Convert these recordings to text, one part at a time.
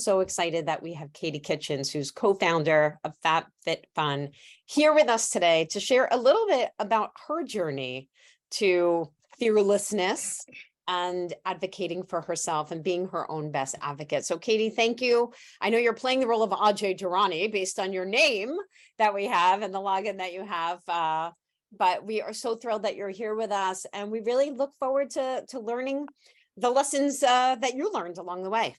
So excited that we have Katie Kitchens, who's co-founder of FabFitFun, here with us today to share a little bit about her journey to fearlessness and advocating for herself and being her own best advocate. So Katie, thank you. I know you're playing the role of Ajay Durrani based on your name that we have and the login that you have. But we are so thrilled that you're here with us, and we really look forward to learning the lessons that you learned along the way.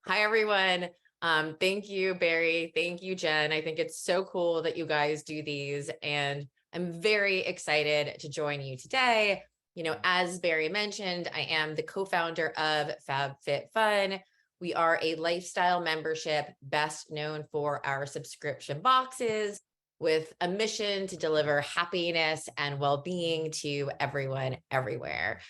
Hi, everyone. Thank you, Barry. Thank you, Jen. I think it's so cool that you guys do these, and I'm very excited to join you today. You know, as Barry mentioned, I am the co-founder of FabFitFun. We are a lifestyle membership best known for our subscription boxes with a mission to deliver happiness and well-being to everyone, everywhere.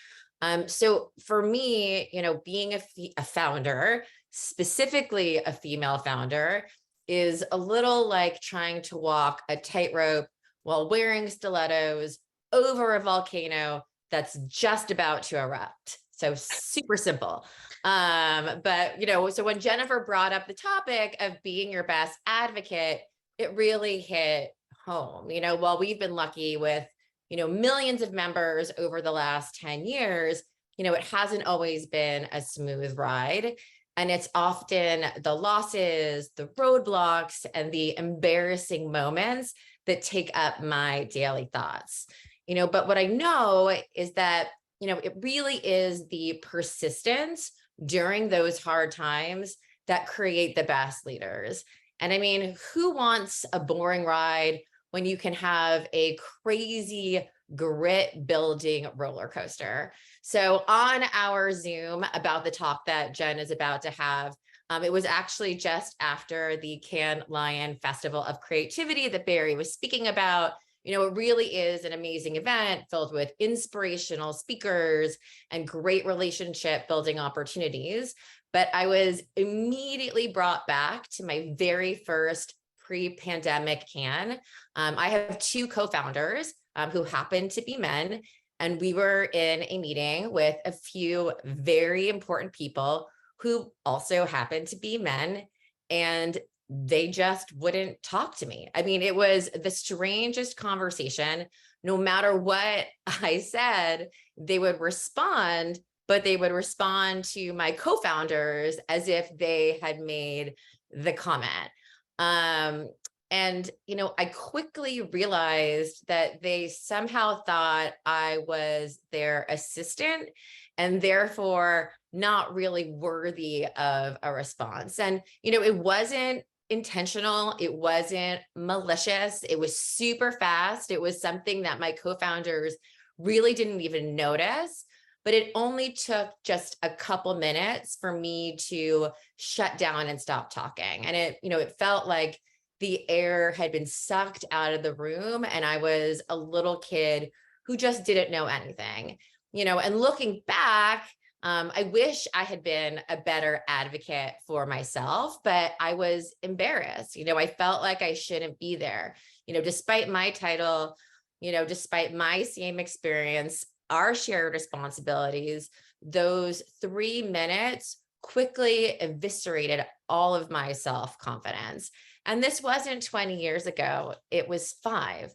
So for me, you know, being a founder, specifically a female founder, is a little like trying to walk a tightrope while wearing stilettos over a volcano that's just about to erupt. So super simple. But, you know, so when Jennifer brought up the topic of being your best advocate, it really hit home. You know, while we've been lucky with, you know, millions of members over the last 10 years, you know, it hasn't always been a smooth ride. And it's often the losses, the roadblocks, and the embarrassing moments that take up my daily thoughts. You know, but what I know is that, you know, it really is the persistence during those hard times that create the best leaders. And I mean, who wants a boring ride when you can have a crazy grit building roller coaster? So on our Zoom about the talk that Jen is about to have, it was actually just after the Cannes Lion Festival of Creativity that Barry was speaking about. You know, it really is an amazing event filled with inspirational speakers and great relationship building opportunities. But I was immediately brought back to my very first pre-pandemic Cannes. I have two co-founders who happen to be men, and we were in a meeting with a few very important people who also happened to be men, and they just wouldn't talk to me. I mean, it was the strangest conversation. No matter what I said, they would respond, but they would respond to my co-founders as if they had made the comment. And, you know, I quickly realized that they somehow thought I was their assistant and therefore not really worthy of a response. And, you know, it wasn't intentional. It wasn't malicious. It was super fast. It was something that my co-founders really didn't even notice, but it only took just a couple minutes for me to shut down and stop talking. And it, you know, it felt like the air had been sucked out of the room and I was a little kid who just didn't know anything, you know. And looking back, I wish I had been a better advocate for myself, but I was embarrassed. You know, I felt like I shouldn't be there, you know, despite my title, you know, despite my same experience, our shared responsibilities. Those 3 minutes quickly eviscerated all of my self-confidence. And this wasn't 20 years ago, it was 5.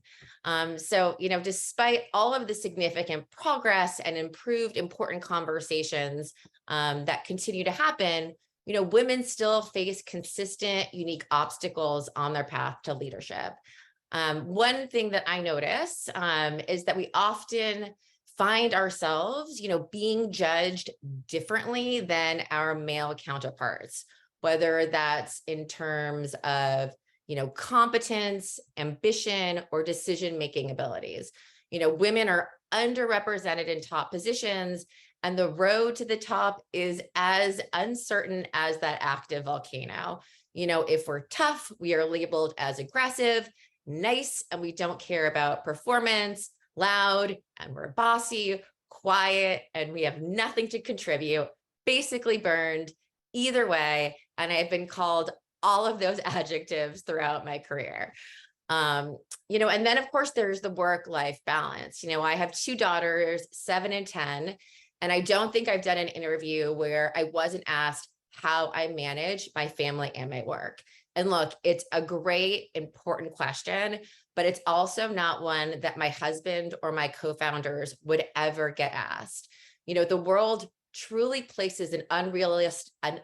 So, you know, despite all of the significant progress and improved important conversations that continue to happen, you know, women still face consistent, unique obstacles on their path to leadership. One thing that I notice is that we often find ourselves, you know, being judged differently than our male counterparts, whether that's in terms of, you know, competence, ambition, or decision-making abilities. You know, women are underrepresented in top positions, and the road to the top is as uncertain as that active volcano. You know, if we're tough, we are labeled as aggressive, nice, and we don't care about performance, loud, and we're bossy, quiet, and we have nothing to contribute, basically burned either way. And I've been called all of those adjectives throughout my career. You know, and then of course there's the work-life balance. You know, I have 2 daughters, 7 and 10, and I don't think I've done an interview where I wasn't asked, how I manage my family and my work? And look, it's a great, important question, but it's also not one that my husband or my co-founders would ever get asked. The world truly places an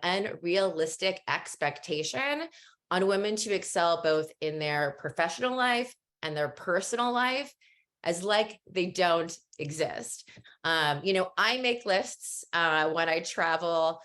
unrealistic expectation on women to excel both in their professional life and their personal life, as like they don't exist. I make lists when I travel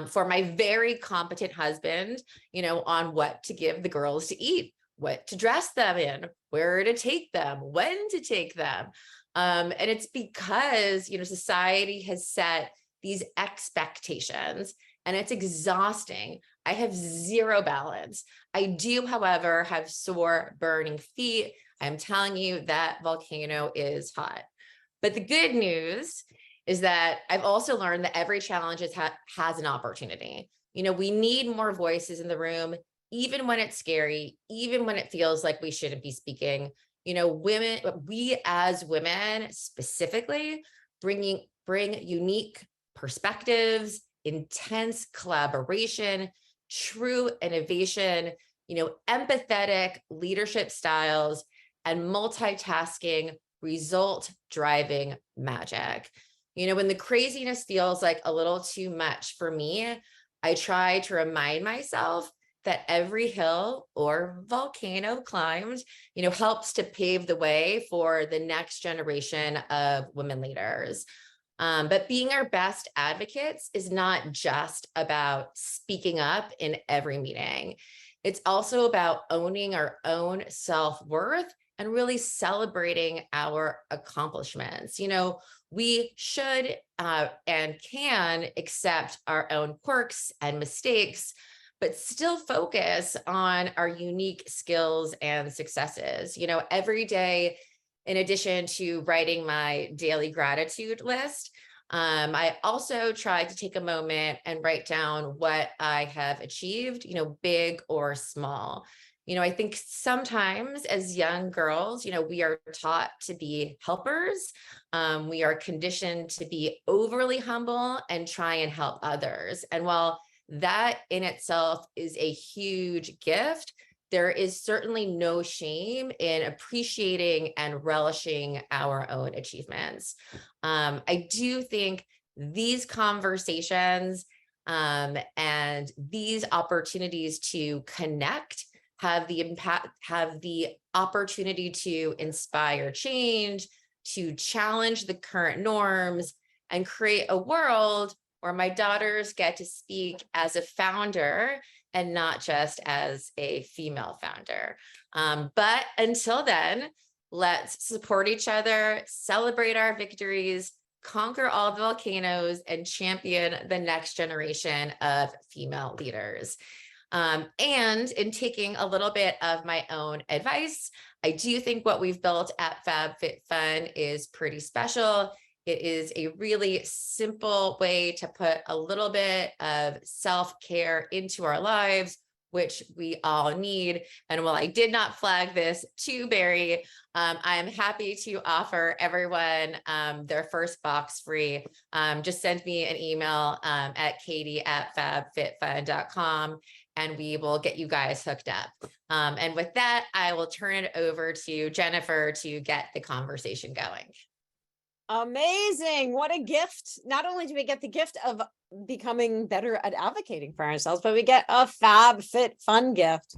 for my very competent husband, on what to give the girls to eat, what to dress them in, where to take them, when to take them. And it's because, society has set these expectations and it's exhausting. I have zero balance. I do, however, have sore, burning feet. I'm telling you that volcano is hot. But the good news is that I've also learned that every challenge has an opportunity. We need more voices in the room, even when it's scary, even when it feels like we shouldn't be speaking. We as women specifically bring unique perspectives, intense collaboration, true innovation, empathetic leadership styles, and multitasking, result driving magic. When the craziness feels like a little too much for me, I try to remind myself that every hill or volcano climbed, helps to pave the way for the next generation of women leaders. But being our best advocates is not just about speaking up in every meeting. It's also about owning our own self-worth and really celebrating our accomplishments. We should and can accept our own quirks and mistakes, but still focus on our unique skills and successes. Every day, in addition to writing my daily gratitude list, I also try to take a moment and write down what I have achieved, big or small. I think sometimes as young girls, we are taught to be helpers. We are conditioned to be overly humble and try and help others. And while that in itself is a huge gift, there is certainly no shame in appreciating and relishing our own achievements. I do think these conversations and these opportunities to connect have the opportunity to inspire change, to challenge the current norms, and create a world where my daughters get to speak as a founder and not just as a female founder. But until then, let's support each other, celebrate our victories, conquer all the volcanoes, and champion the next generation of female leaders. And in taking a little bit of my own advice, I do think what we've built at FabFitFun is pretty special. It is a really simple way to put a little bit of self-care into our lives, which we all need. And while I did not flag this to Barry, I am happy to offer everyone their first box free. Just send me an email at katie@fabfitfun.com and we will get you guys hooked up. And with that, I will turn it over to Jennifer to get the conversation going. Amazing. What a gift. Not only do we get the gift of becoming better at advocating for ourselves, but we get a FabFitFun gift.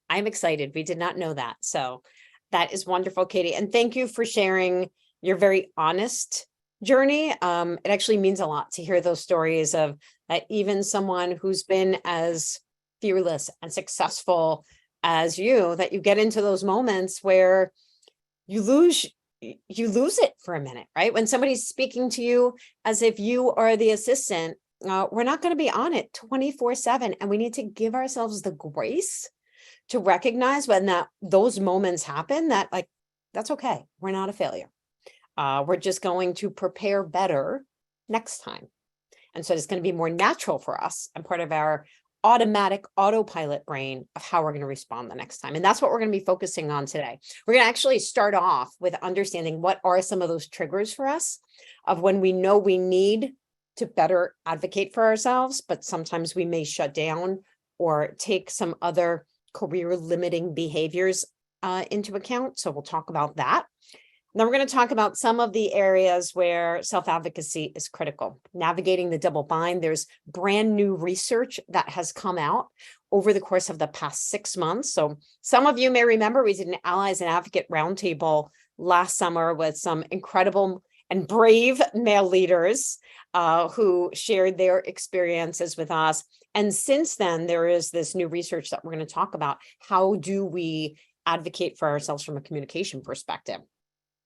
I'm excited. We did not know that. So that is wonderful, Katie. And thank you for sharing your very honest journey. It actually means a lot to hear those stories of that even someone who's been as fearless and successful as you, that you get into those moments where you lose it for a minute, right? When somebody's speaking to you as if you are the assistant, we're not going to be on it 24/7. And we need to give ourselves the grace to recognize when those moments happen, that that's okay. We're not a failure. We're just going to prepare better next time. And so it's going to be more natural for us and part of our automatic autopilot brain of how we're going to respond the next time. And that's what we're going to be focusing on today. We're going to actually start off with understanding what are some of those triggers for us of when we know we need to better advocate for ourselves, but sometimes we may shut down or take some other career limiting behaviors into account. So we'll talk about that. Then we're going to talk about some of the areas where self-advocacy is critical. Navigating the double bind, there's brand new research that has come out over the course of the past 6 months. So some of you may remember we did an Allies and Advocate Roundtable last summer with some incredible and brave male leaders who shared their experiences with us. And since then, there is this new research that we're going to talk about. How do we advocate for ourselves from a communication perspective?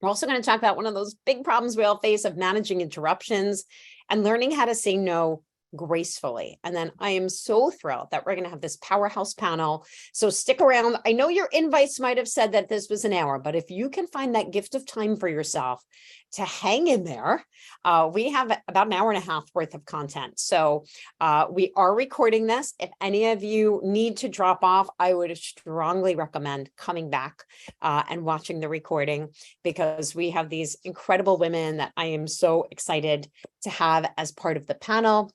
We're also going to talk about one of those big problems we all face of managing interruptions and learning how to say no gracefully. And then I am so thrilled that we're going to have this powerhouse panel. So stick around. I know your invites might have said that this was an hour, but if you can find that gift of time for yourself to hang in there, we have about an hour and a half worth of content. So we are recording this. If any of you need to drop off, I would strongly recommend coming back and watching the recording, because we have these incredible women that I am so excited to have as part of the panel.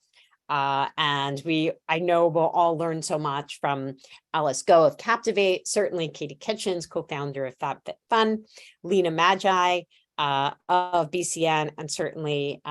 And I know we'll all learn so much from Alice Go of Captivate, certainly Katie Kitchens, co-founder of FabFitFun, Lena Magi of BCN, and certainly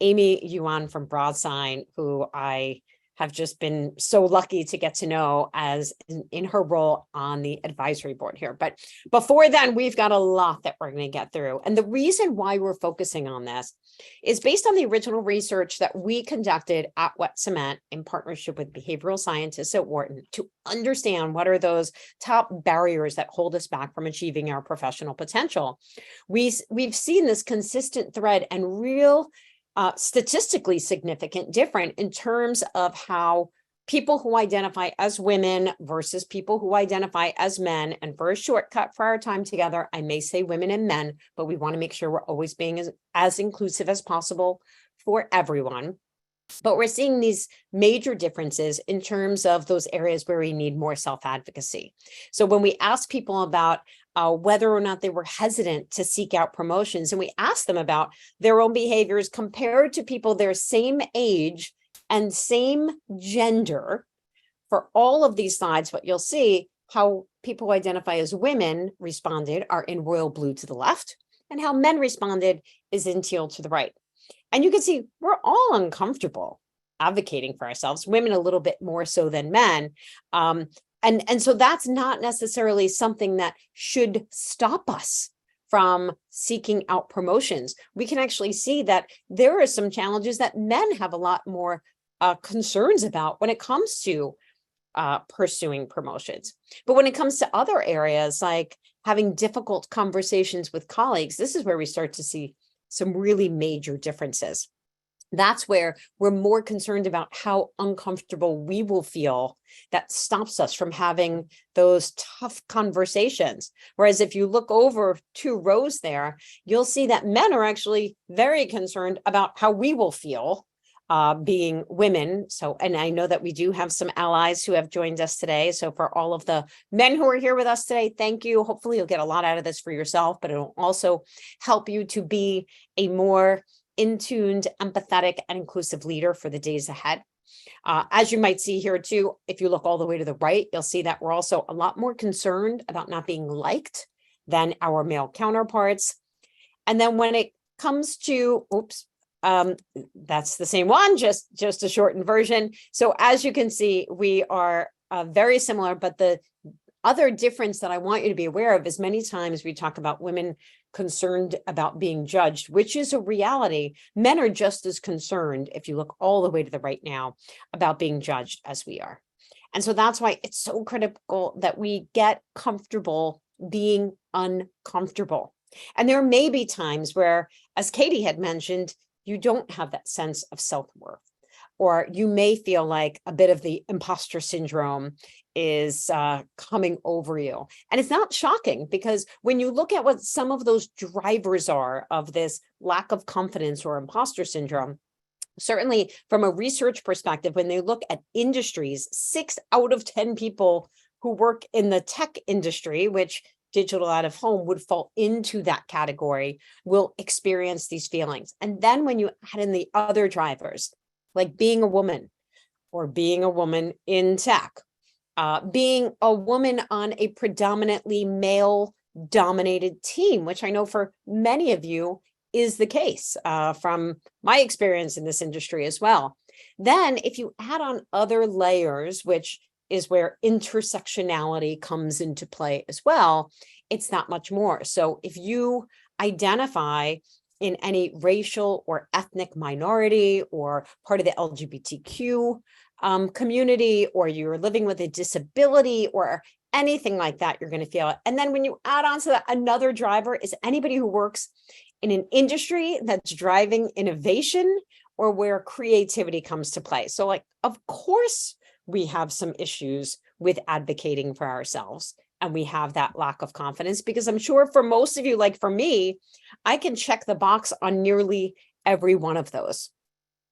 Amy Yuan from Broadsign, who I have just been so lucky to get to know as in her role on the advisory board here. But before then, we've got a lot that we're going to get through. And the reason why we're focusing on this is based on the original research that we conducted at Wet Cement in partnership with behavioral scientists at Wharton to understand what are those top barriers that hold us back from achieving our professional potential. We've seen this consistent thread and real statistically significant different in terms of how people who identify as women versus people who identify as men. And for a shortcut for our time together, I may say women and men, but we want to make sure we're always being as inclusive as possible for everyone. But we're seeing these major differences in terms of those areas where we need more self-advocacy. So when we ask people about whether or not they were hesitant to seek out promotions, and we ask them about their own behaviors compared to people their same age and same gender, for all of these slides, what you'll see how people who identify as women responded are in royal blue to the left, and how men responded is in teal to the right. And you can see we're all uncomfortable advocating for ourselves, women a little bit more so than men. And so that's not necessarily something that should stop us from seeking out promotions. We can actually see that there are some challenges that men have a lot more concerns about when it comes to pursuing promotions. But when it comes to other areas like having difficult conversations with colleagues, this is where we start to see some really major differences. That's where we're more concerned about how uncomfortable we will feel. That stops us from having those tough conversations. Whereas if you look over 2 rows there, you'll see that men are actually very concerned about how we will feel being women. So, and I know that we do have some allies who have joined us today. So for all of the men who are here with us today, thank you. Hopefully you'll get a lot out of this for yourself, but it'll also help you to be a more in-tuned, empathetic, and inclusive leader for the days ahead. As you might see here too, if you look all the way to the right, you'll see that we're also a lot more concerned about not being liked than our male counterparts. And then when it comes to, that's the same one, just a shortened version. So as you can see, we are very similar, but the other difference that I want you to be aware of is many times we talk about women concerned about being judged, which is a reality. Men are just as concerned, if you look all the way to the right now, about being judged as we are. And so that's why it's so critical that we get comfortable being uncomfortable. And there may be times where, as Katie had mentioned, you don't have that sense of self-worth, or you may feel like a bit of the imposter syndrome is coming over you. And it's not shocking, because when you look at what some of those drivers are of this lack of confidence or imposter syndrome, certainly from a research perspective, when they look at industries, 6 out of 10 people who work in the tech industry, which digital out of home would fall into that category will experience these feelings. And then when you add in the other drivers, like being a woman or being a woman in tech, being a woman on a predominantly male dominated team, which I know for many of you is the case from my experience in this industry as well. Then if you add on other layers, which is where intersectionality comes into play as well, it's not much more. So if you identify in any racial or ethnic minority or part of the LGBTQ community, or you're living with a disability or anything like that, you're going to feel it. And then when you add on to that, another driver is anybody who works in an industry that's driving innovation or where creativity comes to play. So like, of course, we have some issues with advocating for ourselves. And we have that lack of confidence because I'm sure for most of you, like for me, I can check the box on nearly every one of those.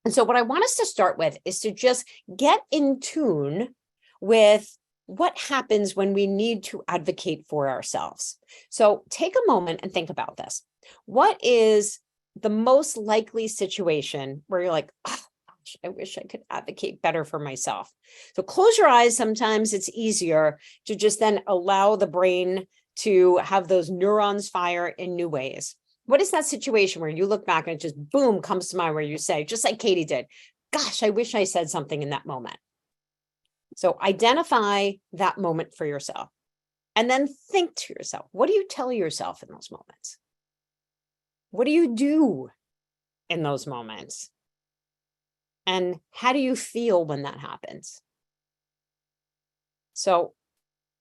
And so what I want us to start with is to just get in tune with what happens when we need to advocate for ourselves. So take a moment and think about this. What is the most likely situation where you're like, oh, gosh, I wish I could advocate better for myself? So close your eyes. Sometimes it's easier to just then allow the brain to have those neurons fire in new ways. What is that situation where you look back and it just boom comes to mind where you say, just like Katie did, gosh, I wish I said something in that moment. So identify that moment for yourself and then think to yourself, what do you tell yourself in those moments? What do you do in those moments? And how do you feel when that happens? So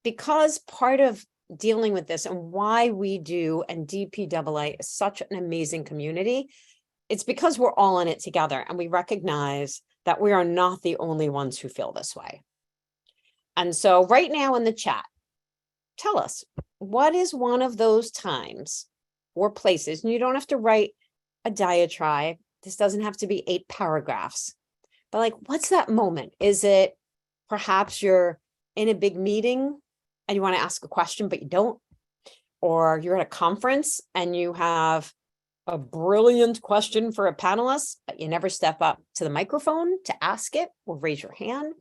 because part of dealing with this and why WE.DOOH and DPAA is such an amazing community, it's because we're all in it together and we recognize that we are not the only ones who feel this way. And so right now in the chat, tell us, what is one of those times or places, and you don't have to write a diatribe, this doesn't have to be 8 paragraphs, but like, what's that moment? Is it perhaps you're in a big meeting and you want to ask a question, but you don't, or you're at a conference and you have a brilliant question for a panelist, but you never step up to the microphone to ask it or raise your hand?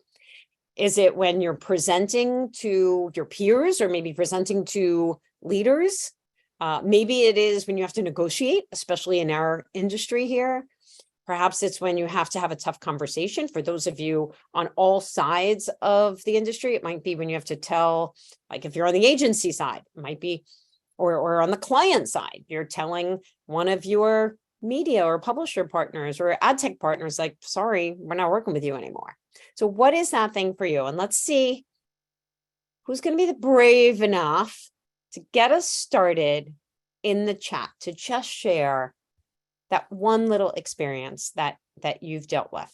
Is it when you're presenting to your peers or maybe presenting to leaders? Maybe it is when you have to negotiate, especially in our industry here. Perhaps it's when you have to have a tough conversation. For those of you on all sides of the industry, it might be when you have to tell, like if you're on the agency side, it might be, or on the client side, you're telling one of your media or publisher partners or ad tech partners, like, sorry, we're not working with you anymore. So what is that thing for you? And let's see who's going to be brave enough to get us started in the chat to just share that one little experience that you've dealt with.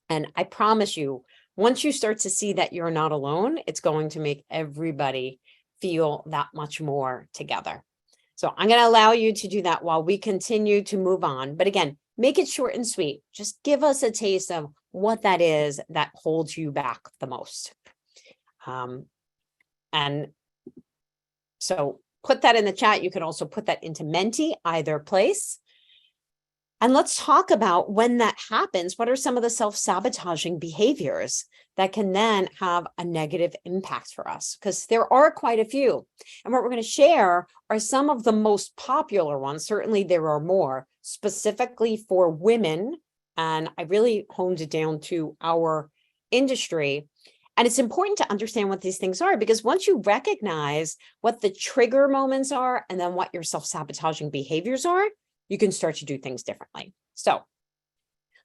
And I promise you, once you start to see that you're not alone, it's going to make everybody feel that much more together. So I'm going to allow you to do that while we continue to move on. But again, make it short and sweet. Just give us a taste of what that is that holds you back the most. And so put that in the chat. You can also put that into Menti, either place. And let's talk about when that happens, what are some of the self-sabotaging behaviors that can then have a negative impact for us? Because there are quite a few. And what we're going to share are some of the most popular ones. Certainly there are more specifically for women. And I really honed it down to our industry. And it's important to understand what these things are, because once you recognize what the trigger moments are and then what your self-sabotaging behaviors are, you can start to do things differently. So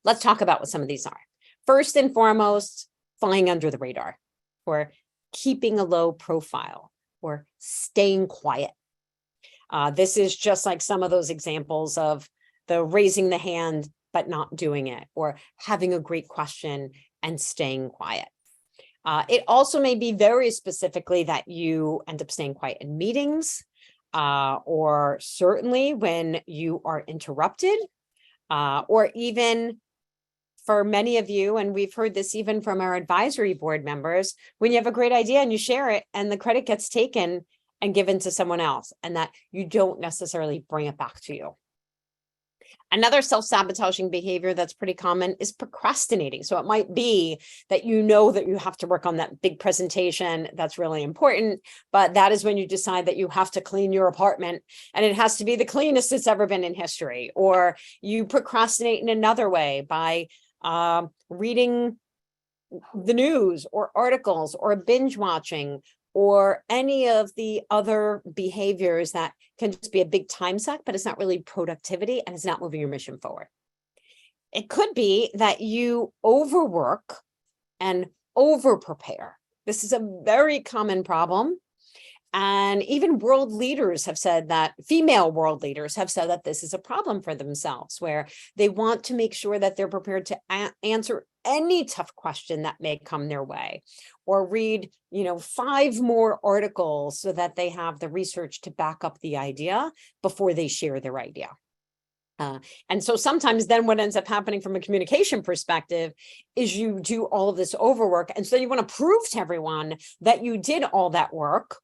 let's talk about what some of these are. First and foremost, flying under the radar, or keeping a low profile, or staying quiet. This is just like some of those examples of the raising the hand, but not doing it, or having a great question and staying quiet. It also may be very specifically that you end up staying quiet in meetings, or certainly when you are interrupted, or even for many of you, and we've heard this even from our advisory board members, when you have a great idea and you share it and the credit gets taken and given to someone else, and that you don't necessarily bring it back to you. Another self-sabotaging behavior that's pretty common is procrastinating. So it might be that you know that you have to work on that big presentation that's really important, but that is when you decide that you have to clean your apartment and it has to be the cleanest it's ever been in history. Or you procrastinate in another way by reading the news or articles or binge watching or any of the other behaviors that can just be a big time suck, but it's not really productivity and it's not moving your mission forward. It could be that you overwork and over prepare. This is a very common problem. And even world leaders have said that, female world leaders have said that this is a problem for themselves, where they want to make sure that they're prepared to answer any tough question that may come their way, or read, 5 more articles so that they have the research to back up the idea before they share their idea. And so sometimes then what ends up happening from a communication perspective is you do all of this overwork. And so you want to prove to everyone that you did all that work.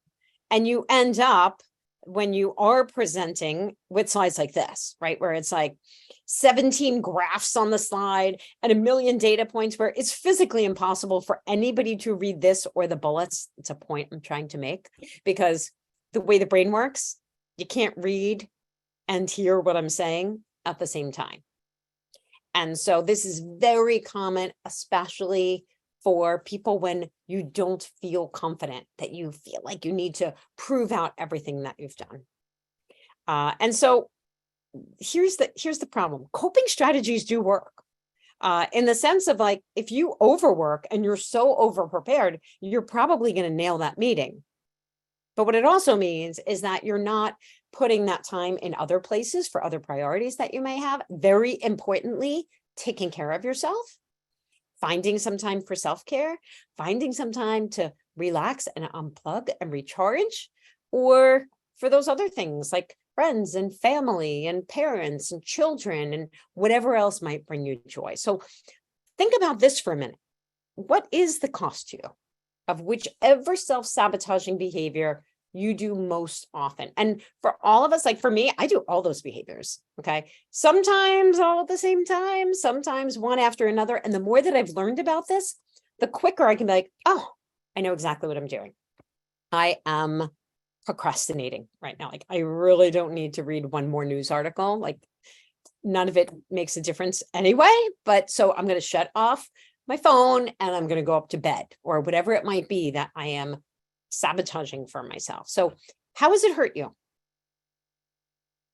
And you end up, when you are presenting with slides like this, right, where it's like 17 graphs on the slide and a million data points, where it's physically impossible for anybody to read this or the bullets. It's a point I'm trying to make, because the way the brain works, you can't read and hear what I'm saying at the same time. And so this is very common, especially for people when you don't feel confident, that you feel like you need to prove out everything that you've done. And so here's the problem. Coping strategies do work in the sense of, like, if you overwork and you're so over prepared, you're probably going to nail that meeting. But what it also means is that you're not putting that time in other places for other priorities that you may have. Very importantly, taking care of yourself, finding some time for self-care, finding some time to relax and unplug and recharge, or for those other things like friends and family and parents and children and whatever else might bring you joy. So think about this for a minute. What is the cost to you of whichever self-sabotaging behavior you do most often? And for all of us, like for me, I do all those behaviors. Okay. Sometimes all at the same time, sometimes one after another. And the more that I've learned about this, the quicker I can be like, oh, I know exactly what I'm doing. I am procrastinating right now. Like, I really don't need to read one more news article. Like, none of it makes a difference anyway. But so I'm going to shut off my phone and I'm going to go up to bed, or whatever it might be that I am sabotaging for myself. So how has it hurt you?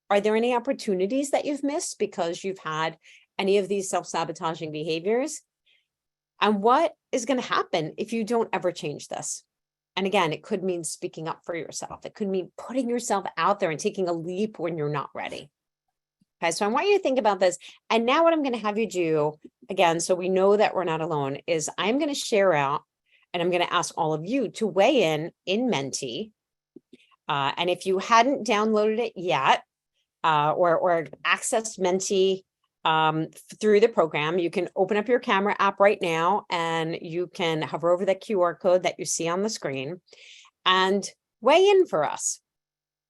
Are there any opportunities that you've missed because you've had any of these self-sabotaging behaviors? And what is going to happen if you don't ever change this? And again, it could mean speaking up for yourself. It could mean putting yourself out there and taking a leap when you're not ready. Okay, so I want you to think about this. And now what I'm going to have you do, again, so we know that we're not alone, is I'm going to share out, and I'm going to ask all of you to weigh in Menti. And if you hadn't downloaded it yet, or accessed Menti through the program, you can open up your camera app right now, and you can hover over the QR code that you see on the screen and weigh in for us.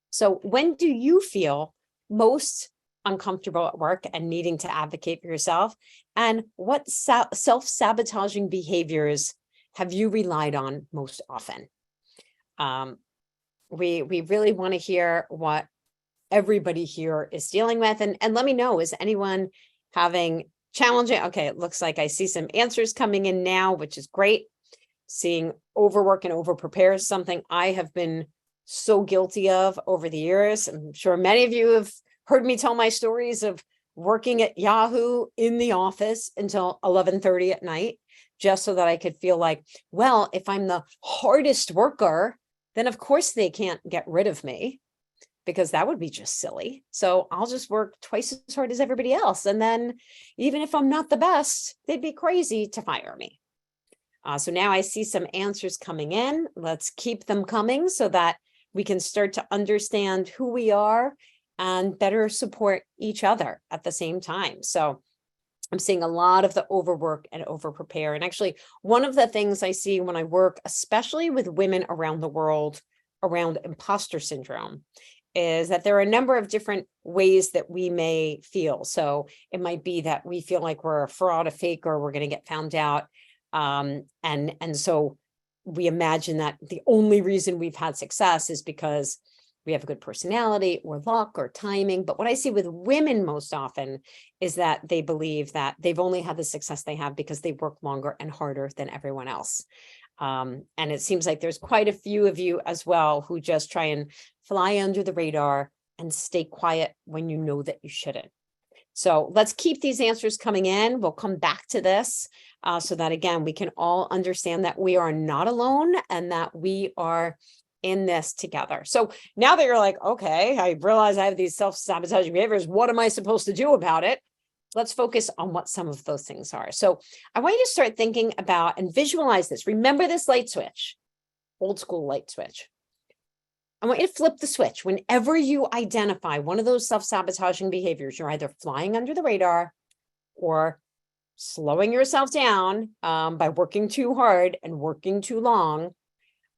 So when do you feel most uncomfortable at work and needing to advocate for yourself? And what self-sabotaging behaviors have you relied on most often? We really want to hear what everybody here is dealing with. And let me know, is anyone having challenging? Okay, it looks like I see some answers coming in now, which is great. Seeing overwork and over prepare is something I have been so guilty of over the years. I'm sure many of you have heard me tell my stories of working at Yahoo in the office until 11:30 at night, just so that I could feel like, well, if I'm the hardest worker, then of course they can't get rid of me, because that would be just silly. So I'll just work twice as hard as everybody else. And then even if I'm not the best, they'd be crazy to fire me. So now I see some answers coming in. Let's keep them coming so that we can start to understand who we are and better support each other at the same time. So I'm seeing a lot of the overwork and over prepare. And actually, one of the things I see when I work, especially with women around the world around imposter syndrome is that there are a number of different ways that we may feel. So it might be that we feel like we're a fraud, a fake, or we're going to get found out. And so we imagine that the only reason we've had success is because we have a good personality or luck or timing. But what I see with women most often is that they believe that they've only had the success they have because they work longer and harder than everyone else. And it seems like there's quite a few of you as well who just try and fly under the radar and stay quiet when you know that you shouldn't. So let's keep these answers coming in. We'll come back to this so that, again, we can all understand that we are not alone and that we are in this together. So now that you're like, okay, I realize I have these self-sabotaging behaviors. What am I supposed to do about it? Let's focus on what some of those things are. So I want you to start thinking about and visualize this. Remember this light switch, old school light switch. I want you to flip the switch. Whenever you identify one of those self-sabotaging behaviors, you're either flying under the radar or slowing yourself down by working too hard and working too long.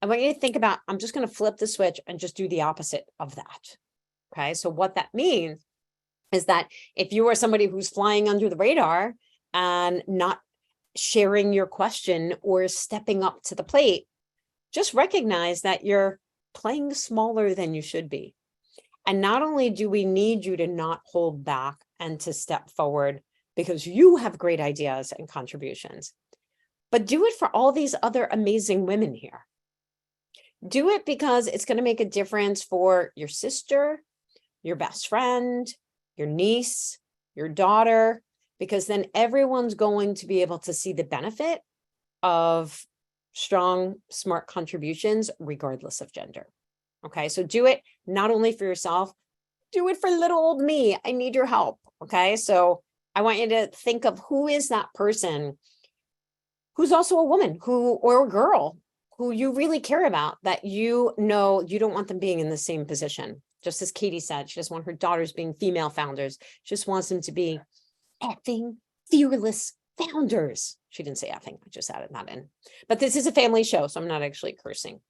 I want you to think about, I'm just going to flip the switch and just do the opposite of that. Okay. So what that means is that if you are somebody who's flying under the radar and not sharing your question or stepping up to the plate, just recognize that you're playing smaller than you should be. And not only do we need you to not hold back and to step forward because you have great ideas and contributions, but do it for all these other amazing women here. Do it because it's going to make a difference for your sister, your best friend, your niece, your daughter, because then everyone's going to be able to see the benefit of strong, smart contributions, regardless of gender. Okay, so do it not only for yourself, do it for little old me. I need your help. Okay, so I want you to think of who is that person who's also a woman or a girl who you really care about, that you know you don't want them being in the same position. Just as Katie said, she doesn't want her daughters being female founders. She just wants them to be effing fearless founders. She didn't say effing, I just added that in. But this is a family show, so I'm not actually cursing.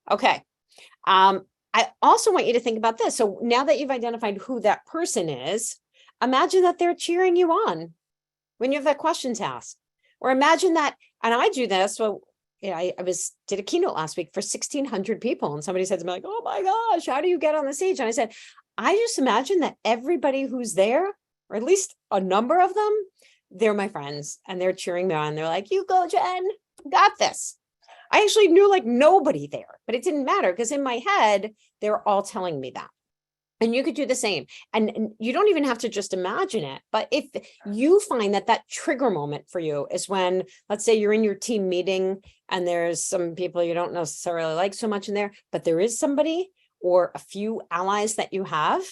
Okay. I also want you to think about this. So now that you've identified who that person is, imagine that they're cheering you on when you have that question task. Or imagine that, and I do this, so I did a keynote last week for 1,600 people, and somebody said to me like, oh my gosh, how do you get on the stage? And I said, I just imagine that everybody who's there, or at least a number of them, they're my friends and they're cheering me on. They're like, you go, Jen, you got this. I actually knew like nobody there, but it didn't matter because in my head, they're all telling me that. And you could do the same. And you don't even have to just imagine it. But if you find that that trigger moment for you is when, let's say you're in your team meeting and there's some people you don't necessarily like so much in there, but there is somebody or a few allies that you have,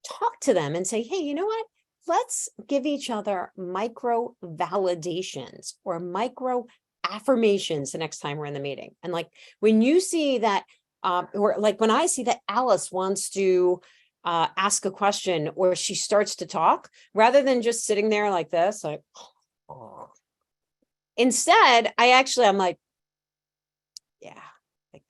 talk to them and say, hey, you know what? Let's give each other micro validations or micro affirmations the next time we're in the meeting. And like when you see that, or like when I see that Alice wants to ask a question or she starts to talk, rather than just sitting there like this, like, oh. Instead, I'm like, yeah, like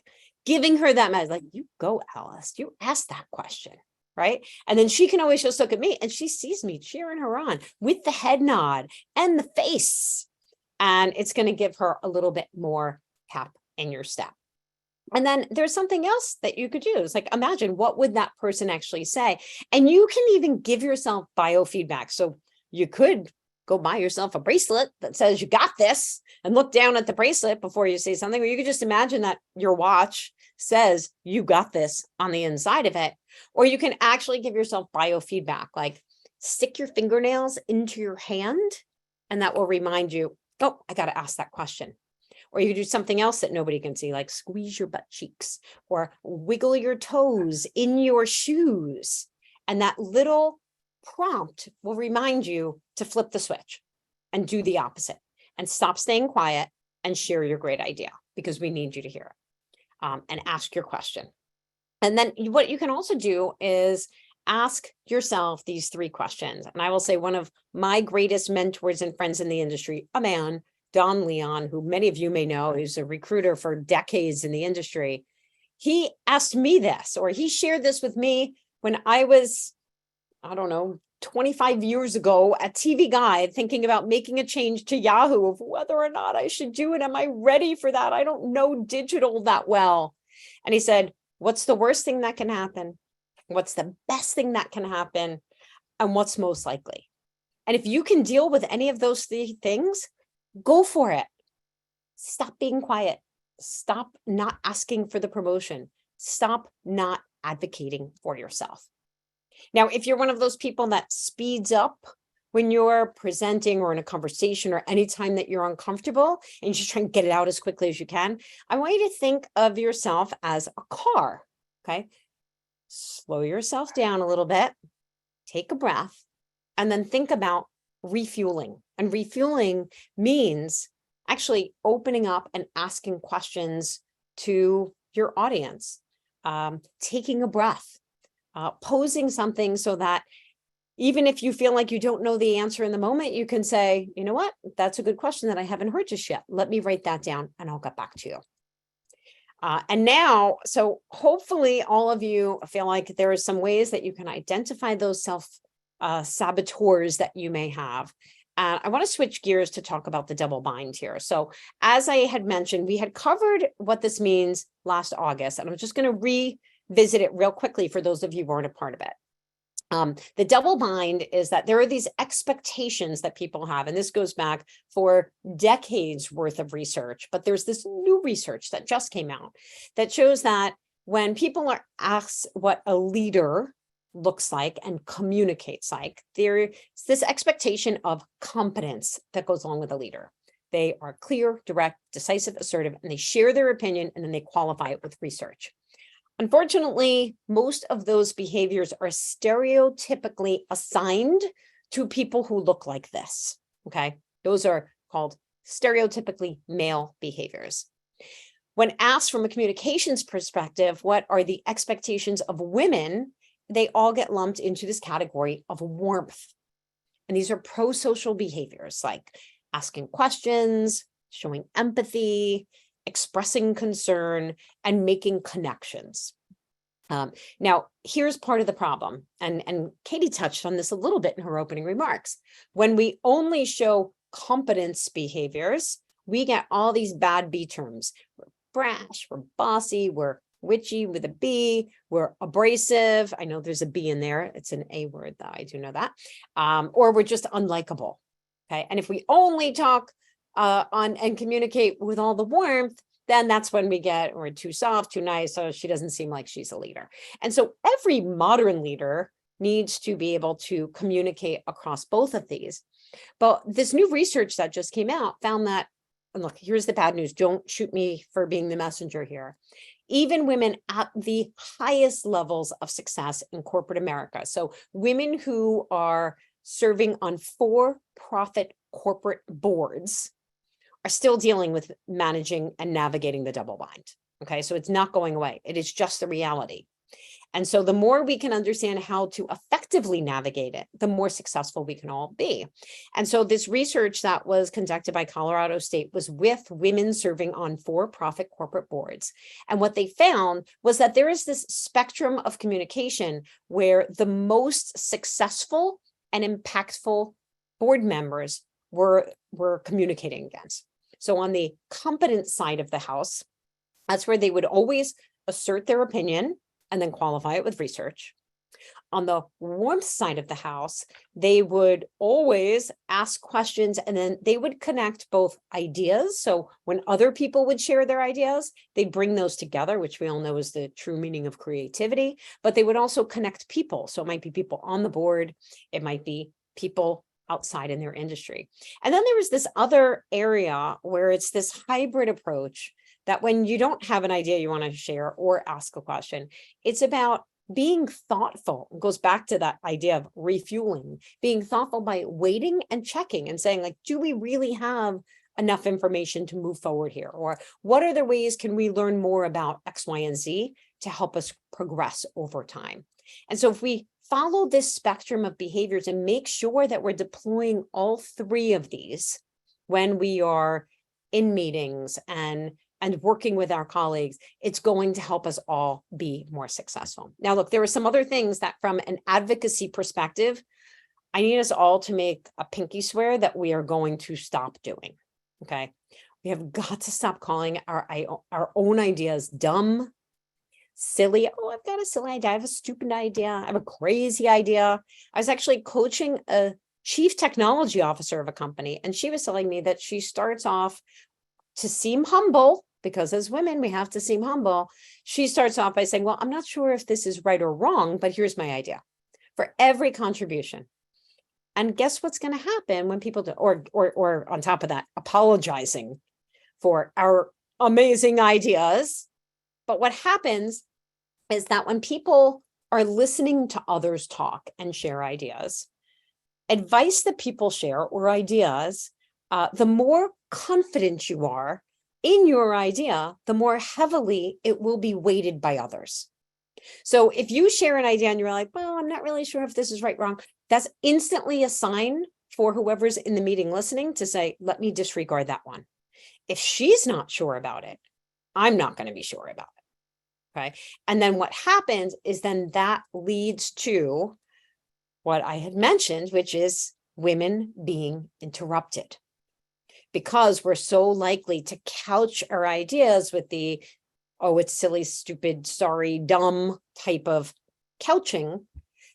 giving her that message, like, you go, Alice, you ask that question. Right. And then she can always just look at me and she sees me cheering her on with the head nod and the face. And it's going to give her a little bit more pep in your step. And then there's something else that you could do. It's like, imagine what would that person actually say? And you can even give yourself biofeedback. So you could go buy yourself a bracelet that says you got this and look down at the bracelet before you say something, or you could just imagine that your watch says you got this on the inside of it. Or you can actually give yourself biofeedback, like stick your fingernails into your hand and that will remind you, oh, I got to ask that question. Or you could do something else that nobody can see, like squeeze your butt cheeks or wiggle your toes in your shoes. And that little prompt will remind you to flip the switch and do the opposite and stop staying quiet and share your great idea because we need you to hear it and ask your question. And then what you can also do is ask yourself these 3 questions. And I will say one of my greatest mentors and friends in the industry, a man, Don Leon, who many of you may know, is a recruiter for decades in the industry. he asked me this, or he shared this with me when I was, I don't know, 25 years ago at TV Guide, thinking about making a change to Yahoo of whether or not I should do it. Am I ready for that? I don't know digital that well. And he said, what's the worst thing that can happen? What's the best thing that can happen? And what's most likely? And if you can deal with any of those three things, go for it. Stop being quiet. Stop not asking for the promotion. Stop not advocating for yourself. Now, if you're one of those people that speeds up when you're presenting or in a conversation or anytime that you're uncomfortable and you just try and get it out as quickly as you can, I want you to think of yourself as a car, okay? Slow yourself down a little bit, take a breath, and then think about refueling. And refueling means actually opening up and asking questions to your audience, taking a breath, posing something so that even if you feel like you don't know the answer in the moment, you can say, you know what, that's a good question that I haven't heard just yet. Let me write that down and I'll get back to you. And now, so hopefully all of you feel like there are some ways that you can identify those saboteurs that you may have. I want to switch gears to talk about the double bind here. So as I had mentioned, we had covered what this means last August, and I'm just going to revisit it real quickly for those of you who aren't a part of it. The double bind is that there are these expectations that people have, and this goes back for decades worth of research, but there's this new research that just came out that shows that when people are asked what a leader looks like and communicates like, there's this expectation of competence that goes along with a leader. They are clear, direct, decisive, assertive, and they share their opinion, and then they qualify it with research. Unfortunately, most of those behaviors are stereotypically assigned to people who look like this, okay? Those are called stereotypically male behaviors. When asked from a communications perspective, what are the expectations of women, they all get lumped into this category of warmth. And these are pro-social behaviors like asking questions, showing empathy, expressing concern, and making connections. Now, here's part of the problem, and Katie touched on this a little bit in her opening remarks. When we only show competence behaviors, we get all these bad B terms. We're brash, we're bossy, we're witchy with a B, we're abrasive. I know there's a B in there. It's an A word, though. I do know that. Or we're just unlikable. Okay. And if we only talk on and communicate with all the warmth, then that's when we get, we're too soft, too nice, so she doesn't seem like she's a leader. And so every modern leader needs to be able to communicate across both of these. But this new research that just came out found that, and look, here's the bad news. Don't shoot me for being the messenger here. Even women at the highest levels of success in corporate America, so women who are serving on for-profit corporate boards, are still dealing with managing and navigating the double bind. Okay, so it's not going away. It is just the reality. And so the more we can understand how to effectively navigate it, the more successful we can all be. And so this research that was conducted by Colorado State was with women serving on for-profit corporate boards. And what they found was that there is this spectrum of communication where the most successful and impactful board members were communicating against. So on the competent side of the house, that's where they would always assert their opinion and then qualify it with research. On the warmth side of the house, they would always ask questions and then they would connect both ideas. So when other people would share their ideas, they'd bring those together, which we all know is the true meaning of creativity, but they would also connect people. So it might be people on the board, it might be people outside in their industry. And then there was this other area where it's this hybrid approach that when you don't have an idea you want to share or ask a question, it's about being thoughtful. It goes back to that idea of refueling, being thoughtful by waiting and checking and saying, like, do we really have enough information to move forward here? Or what other ways can we learn more about X, Y, and Z to help us progress over time? And so if we follow this spectrum of behaviors and make sure that we're deploying all three of these when we are in meetings and and working with our colleagues, it's going to help us all be more successful. Now, look, there are some other things that from an advocacy perspective, I need us all to make a pinky swear that we are going to stop doing, okay? We have got to stop calling our own ideas dumb, silly. Oh, I've got a silly idea. I have a stupid idea. I have a crazy idea. I was actually coaching a chief technology officer of a company, and she was telling me that she starts off to seem humble, because as women, we have to seem humble. She starts off by saying, well, I'm not sure if this is right or wrong, but here's my idea for every contribution. And guess what's going to happen when people do, or on top of that, apologizing for our amazing ideas. But what happens is that when people are listening to others talk and share ideas, advice that people share or ideas, the more confident you are in your idea, the more heavily it will be weighted by others. So if you share an idea and you're like, well, I'm not really sure if this is right, wrong, that's instantly a sign for whoever's in the meeting listening to say, let me disregard that one. If she's not sure about it, I'm not going to be sure about it. Okay. And then what happens is then that leads to what I had mentioned, which is women being interrupted, because we're so likely to couch our ideas with the, oh, it's silly, stupid, sorry, dumb type of couching,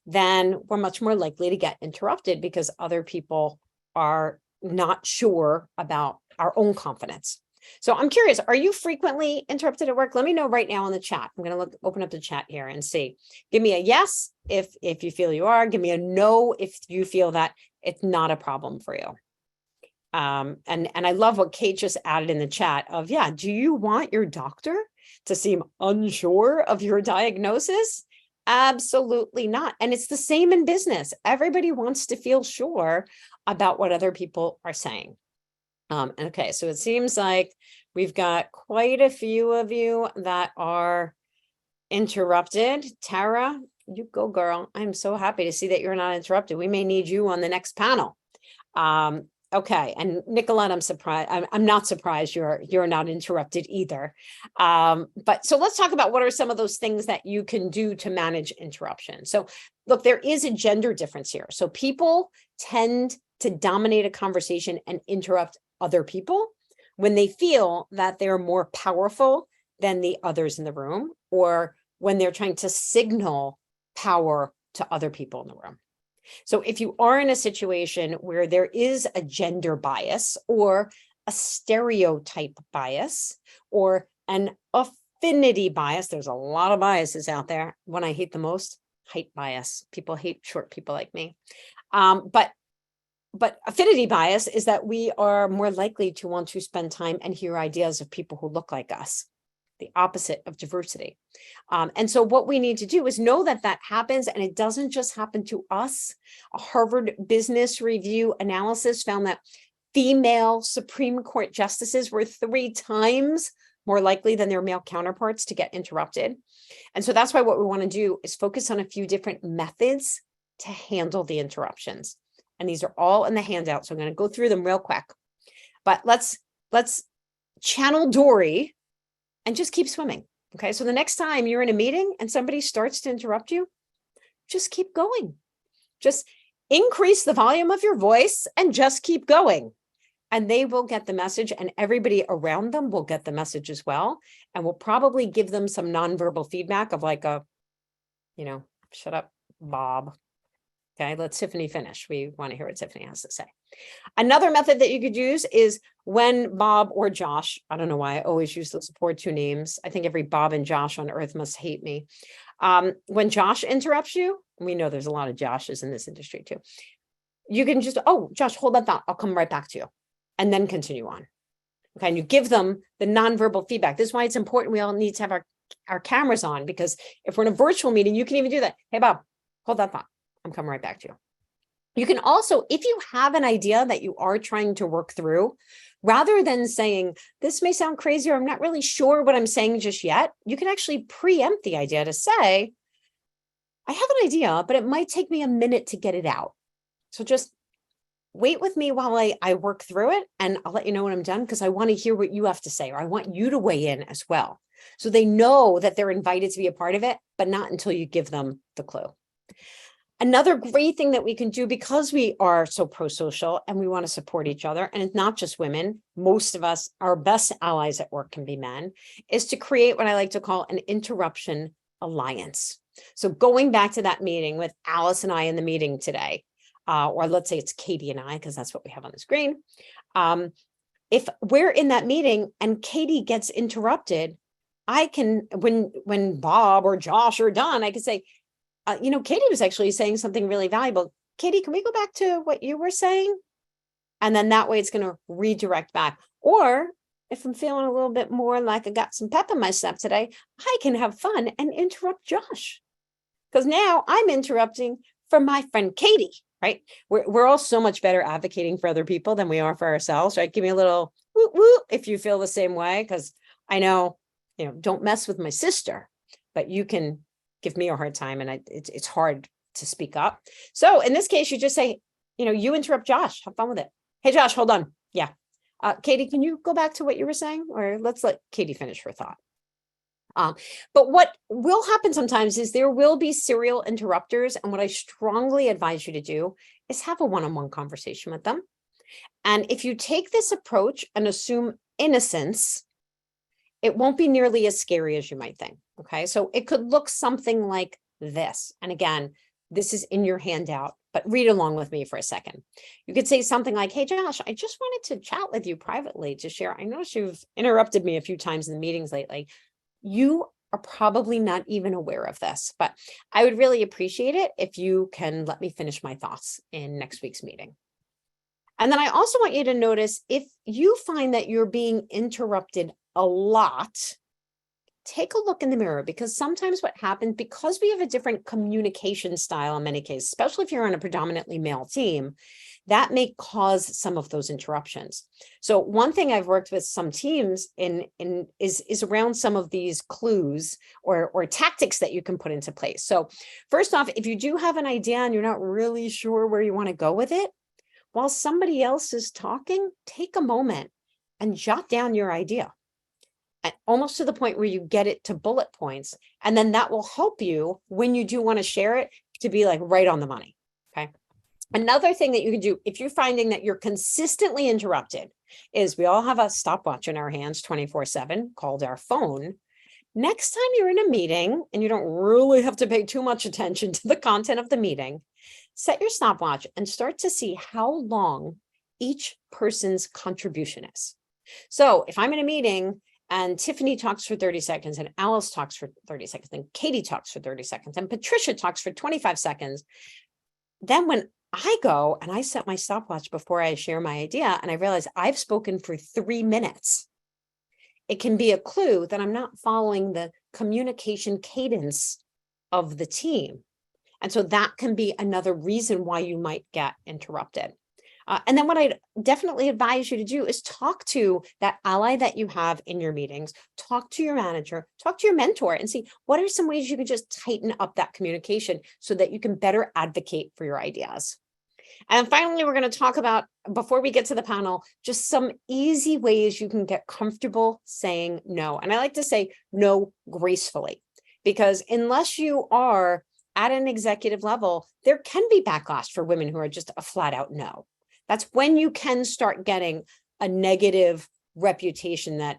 then we're much more likely to get interrupted because other people are not sure about our own confidence. So I'm curious, are you frequently interrupted at work? Let me know right now in the chat. I'm going to open up the chat here and see. Give me a yes if you feel you are. Give me a no if you feel that it's not a problem for you. And I love what Kate just added in the chat of, yeah, do you want your doctor to seem unsure of your diagnosis? Absolutely not. And it's the same in business. Everybody wants to feel sure about what other people are saying. Okay, so it seems like we've got quite a few of you that are interrupted. Tara, you go, girl. I'm so happy to see that you're not interrupted. We may need you on the next panel. Okay, and Nicolette, I'm surprised. I'm not surprised you're not interrupted either. But so let's talk about what are some of those things that you can do to manage interruption. So look, there is a gender difference here. So people tend to dominate a conversation and interrupt other people when they feel that they're more powerful than the others in the room, or when they're trying to signal power to other people in the room. So if you are in a situation where there is a gender bias or a stereotype bias or an affinity bias, there's a lot of biases out there. One I hate the most, height bias. People hate short people like me. But affinity bias is that we are more likely to want to spend time and hear ideas of people who look like us, the opposite of diversity. And so what we need to do is know that that happens, and it doesn't just happen to us. A Harvard Business Review analysis found that female Supreme Court justices were 3 times more likely than their male counterparts to get interrupted. And so that's why what we want to do is focus on a few different methods to handle the interruptions. And these are all in the handout. So I'm going to go through them real quick. But let's channel Dory and just keep swimming. Okay. So the next time you're in a meeting and somebody starts to interrupt you, just keep going. Just increase the volume of your voice and just keep going. And they will get the message, and everybody around them will get the message as well. And we'll probably give them some nonverbal feedback of like shut up, Bob. Okay, let Tiffany finish. We want to hear what Tiffany has to say. Another method that you could use is when Bob or Josh, I don't know why I always use those poor 2 names. I think every Bob and Josh on earth must hate me. When Josh interrupts you, we know there's a lot of Joshes in this industry too. You can just, oh, Josh, hold that thought. I'll come right back to you. And then continue on. Okay, and you give them the nonverbal feedback. This is why it's important. We all need to have our cameras on, because if we're in a virtual meeting, you can even do that. Hey, Bob, hold that thought. I'm coming right back to you. You can also, if you have an idea that you are trying to work through, rather than saying, this may sound crazy, or I'm not really sure what I'm saying just yet, you can actually preempt the idea to say, I have an idea, but it might take me a minute to get it out. So just wait with me while I work through it, and I'll let you know when I'm done, because I want to hear what you have to say, or I want you to weigh in as well. So they know that they're invited to be a part of it, but not until you give them the clue. Another great thing that we can do, because we are so pro-social and we want to support each other, and it's not just women, most of us, our best allies at work can be men, is to create what I like to call an interruption alliance. So going back to that meeting with Alice and I in the meeting today, or let's say it's Katie and I, because that's what we have on the screen. If we're in that meeting and Katie gets interrupted, I can, when Bob or Josh are done, I can say, Katie was actually saying something really valuable. Katie, can we go back to what you were saying? And then that way it's going to redirect back. Or if I'm feeling a little bit more like I got some pep in my step today, I can have fun and interrupt Josh. Because now I'm interrupting for my friend Katie, right? We're all so much better advocating for other people than we are for ourselves, right? Give me a little woo woo if you feel the same way, because I know, don't mess with my sister, but you can give me a hard time, and it's hard to speak up. So in this case, you just say, you interrupt Josh, have fun with it. Hey, Josh, hold on. Yeah. Katie, can you go back to what you were saying? Or let's let Katie finish her thought. But what will happen sometimes is there will be serial interrupters. And what I strongly advise you to do is have a one-on-one conversation with them. And if you take this approach and assume innocence, it won't be nearly as scary as you might think. Okay, so it could look something like this. And again, this is in your handout, but read along with me for a second. You could say something like, hey, Josh, I just wanted to chat with you privately to share. I noticed you've interrupted me a few times in the meetings lately. You are probably not even aware of this, but I would really appreciate it if you can let me finish my thoughts in next week's meeting. And then I also want you to notice, if you find that you're being interrupted a lot, take a look in the mirror, because sometimes what happens, because we have a different communication style in many cases, especially if you're on a predominantly male team, that may cause some of those interruptions. So one thing I've worked with some teams is around some of these clues or tactics that you can put into place. So first off, if you do have an idea and you're not really sure where you want to go with it, while somebody else is talking, take a moment and jot down your idea, almost to the point where you get it to bullet points. And then that will help you when you do want to share it to be like right on the money. Okay. Another thing that you can do if you're finding that you're consistently interrupted is we all have a stopwatch in our hands 24/7 called our phone. Next time you're in a meeting and you don't really have to pay too much attention to the content of the meeting, set your stopwatch and start to see how long each person's contribution is. So if I'm in a meeting and Tiffany talks for 30 seconds and Alice talks for 30 seconds, and Katie talks for 30 seconds and Patricia talks for 25 seconds, then when I go and I set my stopwatch before I share my idea and I realize I've spoken for 3 minutes, it can be a clue that I'm not following the communication cadence of the team. And so that can be another reason why you might get interrupted. And then what I'd definitely advise you to do is talk to that ally that you have in your meetings, talk to your manager, talk to your mentor, and see what are some ways you can just tighten up that communication so that you can better advocate for your ideas. And finally, we're going to talk about, before we get to the panel, just some easy ways you can get comfortable saying no. And I like to say no gracefully, because unless you are at an executive level, there can be backlash for women who are just a flat out no. That's when you can start getting a negative reputation that,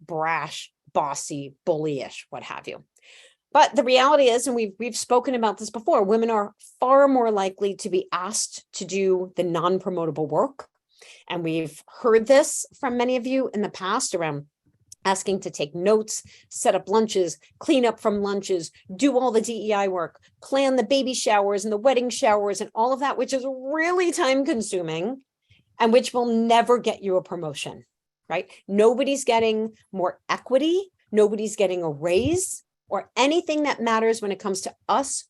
brash, bossy, bullyish, what have you. But the reality is, and we've spoken about this before, women are far more likely to be asked to do the non-promotable work. And we've heard this from many of you in the past around asking to take notes, set up lunches, clean up from lunches, do all the DEI work, plan the baby showers and the wedding showers and all of that, which is really time consuming and which will never get you a promotion, right? Nobody's getting more equity. Nobody's getting a raise or anything that matters when it comes to us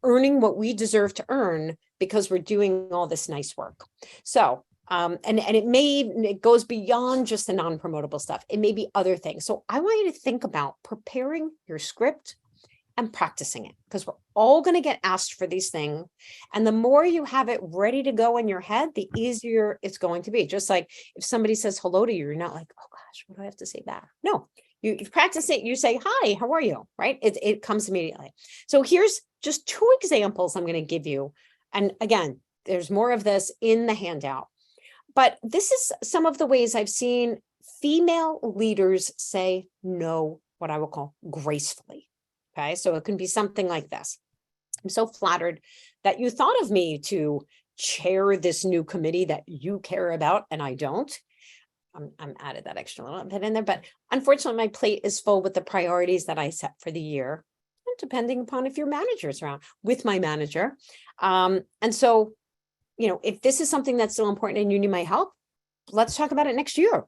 earning what we deserve to earn because we're doing all this nice work. So, and it goes beyond just the non-promotable stuff. It may be other things. So I want you to think about preparing your script, and practicing it, because we're all going to get asked for these things. And the more you have it ready to go in your head, the easier it's going to be. Just like if somebody says hello to you, you're not like, oh gosh, what do I have to say back? No, you practice it. You say, hi, how are you? Right? It comes immediately. So here's just 2 examples I'm going to give you. And again, there's more of this in the handout. But this is some of the ways I've seen female leaders say no, what I will call gracefully. Okay, so it can be something like this. I'm so flattered that you thought of me to chair this new committee that you care about and I don't. I'm added that extra little bit in there, but unfortunately, my plate is full with the priorities that I set for the year, depending upon if your manager's around with my manager. And so, if this is something that's still important and you need my help, let's talk about it next year.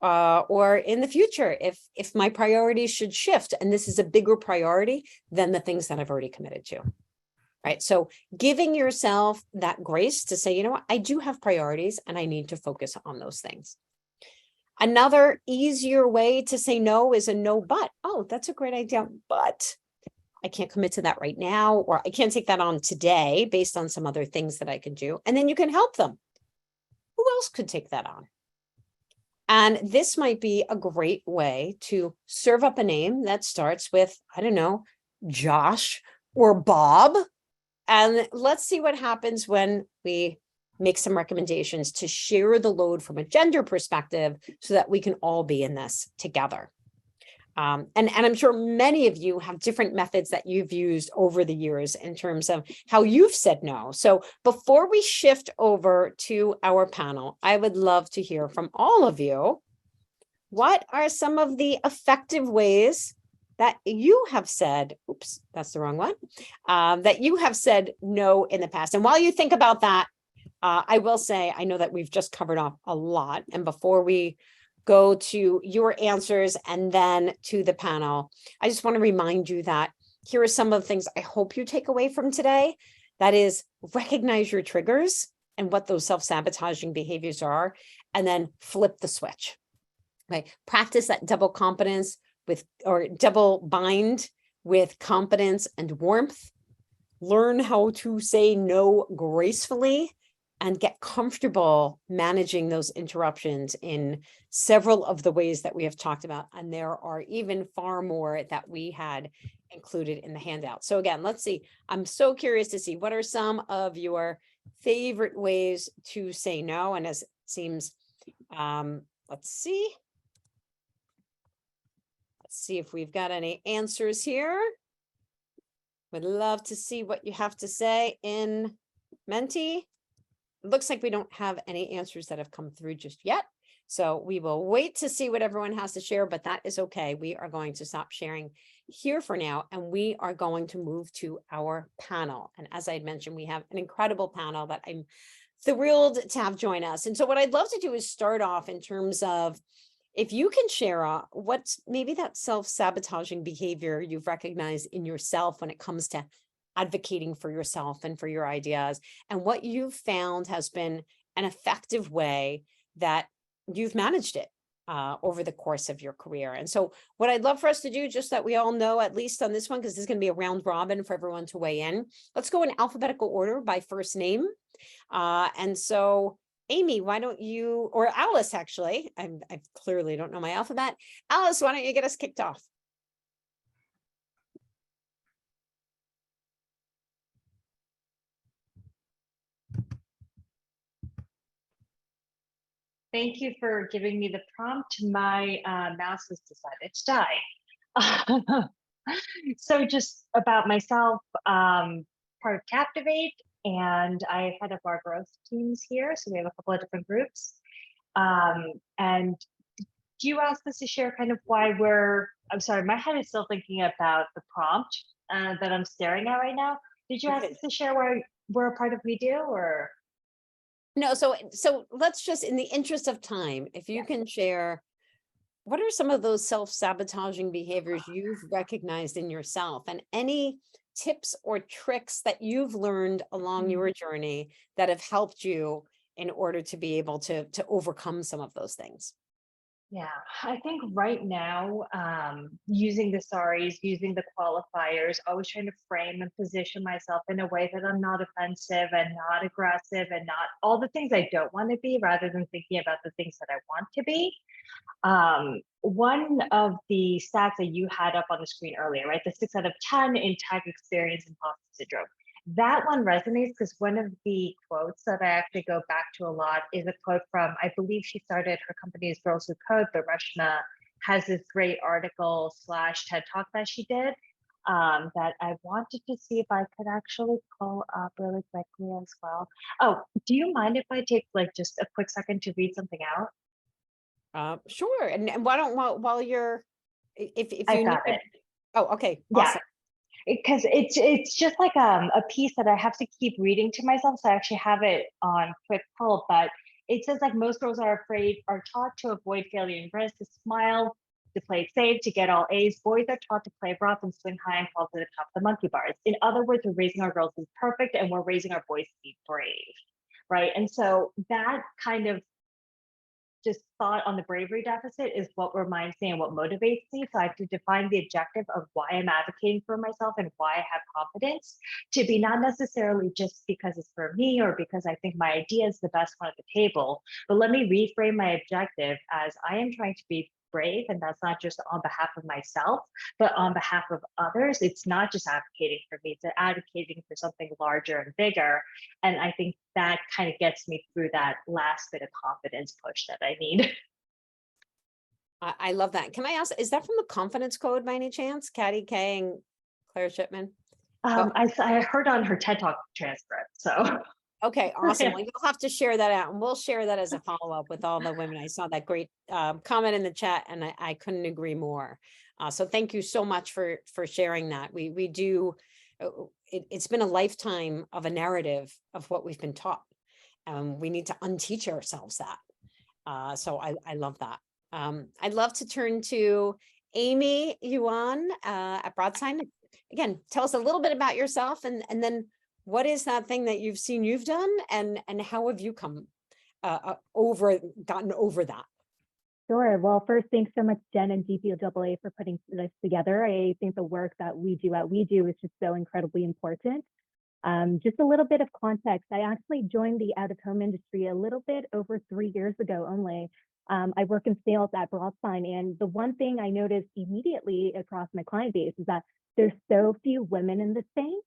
Or in the future, if my priorities should shift and this is a bigger priority than the things that I've already committed to. Right. So giving yourself that grace to say, you know what, I do have priorities and I need to focus on those things. Another easier way to say no is a no, but. Oh, that's a great idea, but I can't commit to that right now, or I can't take that on today based on some other things that I can do. And then you can help them. Who else could take that on? And this might be a great way to serve up a name that starts with, I don't know, Josh or Bob. And let's see what happens when we make some recommendations to share the load from a gender perspective so that we can all be in this together. And I'm sure many of you have different methods that you've used over the years in terms of how you've said no. So before we shift over to our panel, I would love to hear from all of you. What are some of the effective ways that you have said, oops, that's the wrong one, that you have said no in the past? And while you think about that, I will say, I know that we've just covered off a lot. And before we go to your answers and then to the panel, I just want to remind you that here are some of the things I hope you take away from today. That is, recognize your triggers and what those self-sabotaging behaviors are, and then flip the switch. Right? Practice that double competence or double bind with competence and warmth. Learn how to say no gracefully and get comfortable managing those interruptions in several of the ways that we have talked about. And there are even far more that we had included in the handout. So again, let's see. I'm so curious to see what are some of your favorite ways to say no. And as it seems, let's see. Let's see if we've got any answers here. Would love to see what you have to say in Menti. It looks like we don't have any answers that have come through just yet. So we will wait to see what everyone has to share, but that is okay. We are going to stop sharing here for now, and we are going to move to our panel. And as I had mentioned, we have an incredible panel that I'm thrilled to have join us. And so what I'd love to do is start off in terms of, if you can share what's maybe that self-sabotaging behavior you've recognized in yourself when it comes to advocating for yourself and for your ideas, and what you've found has been an effective way that you've managed it over the course of your career. And so what I'd love for us to do, just that we all know, at least on this one, because this is going to be a round robin for everyone to weigh in, let's go in alphabetical order by first name. And so Amy, why don't you, or Alice, actually, I clearly don't know my alphabet. Alice, why don't you get us kicked off? Thank you for giving me the prompt. My mouse has decided to die. So just about myself, part of Captivate, and I head up our growth teams here. So we have a couple of different groups. And do you ask us to share kind of why I'm sorry, my head is still thinking about the prompt that I'm staring at right now. Did you ask us to share why we're a part of WE.DOOH, or? No, so let's just, in the interest of time, if you can share, what are some of those self-sabotaging behaviors you've recognized in yourself, and any tips or tricks that you've learned along your journey that have helped you in order to be able to overcome some of those things? Yeah, I think right now, using the sorries, using the qualifiers, always trying to frame and position myself in a way that I'm not offensive and not aggressive and not all the things I don't want to be, rather than thinking about the things that I want to be. One of the stats that you had up on the screen earlier, right? The 6 out of 10 in tech experience imposter syndrome. That one resonates because one of the quotes that I actually go back to a lot is a quote from, I believe she started her company as Girls Who Code, but Reshma has this great article slash TED talk that she did, that I wanted to see if I could actually pull up really quickly as well. Oh, do you mind if I take like just a quick second to read something out? Sure. And why don't, while you're, if I've you need got to, it. oh, okay, Yeah, awesome. because it's just like a piece that I have to keep reading to myself. So I actually have it on quick pull, but it says like most girls are taught to avoid failure and risk, to smile, to play it safe, to get all A's. Boys are taught to play rough and swing high and fall to the top of the monkey bars. In other words, we're raising our girls to be perfect and we're raising our boys to be brave. Right. And so that kind of just thought on the bravery deficit is what reminds me and what motivates me. So I have to define the objective of why I'm advocating for myself and why I have confidence to be not necessarily just because it's for me or because I think my idea is the best one at the table, but let me reframe my objective as I am trying to be brave. And that's not just on behalf of myself, but on behalf of others. It's not just advocating for me, it's advocating for something larger and bigger. And I think that kind of gets me through that last bit of confidence push that I need. I love that. Can I ask, is that from the Confidence Code by any chance? Katty K and Claire Shipman? Oh, I heard on her TED Talk transcript. So okay, awesome. yeah. Well, you'll have to share that out and we'll share that as a follow-up with all the women. I saw that great comment in the chat and I couldn't agree more. So thank you so much for sharing that. We do, it's been a lifetime of a narrative of what we've been taught. We need to unteach ourselves that. So I love that. I'd love to turn to Amy Yuan at Broadsign. Again, tell us a little bit about yourself and then what is that thing that you've seen you've done and how have you come gotten over that? Sure. Well, first, thanks so much, Jen and GPOAA for putting this together. I think the work that we do at WE.DOOH is just so incredibly important. Just a little bit of context. I actually joined the out-of-home industry a little bit over 3 years ago only. I work in sales at Broadsign, and the one thing I noticed immediately across my client base is that there's so few women in the space,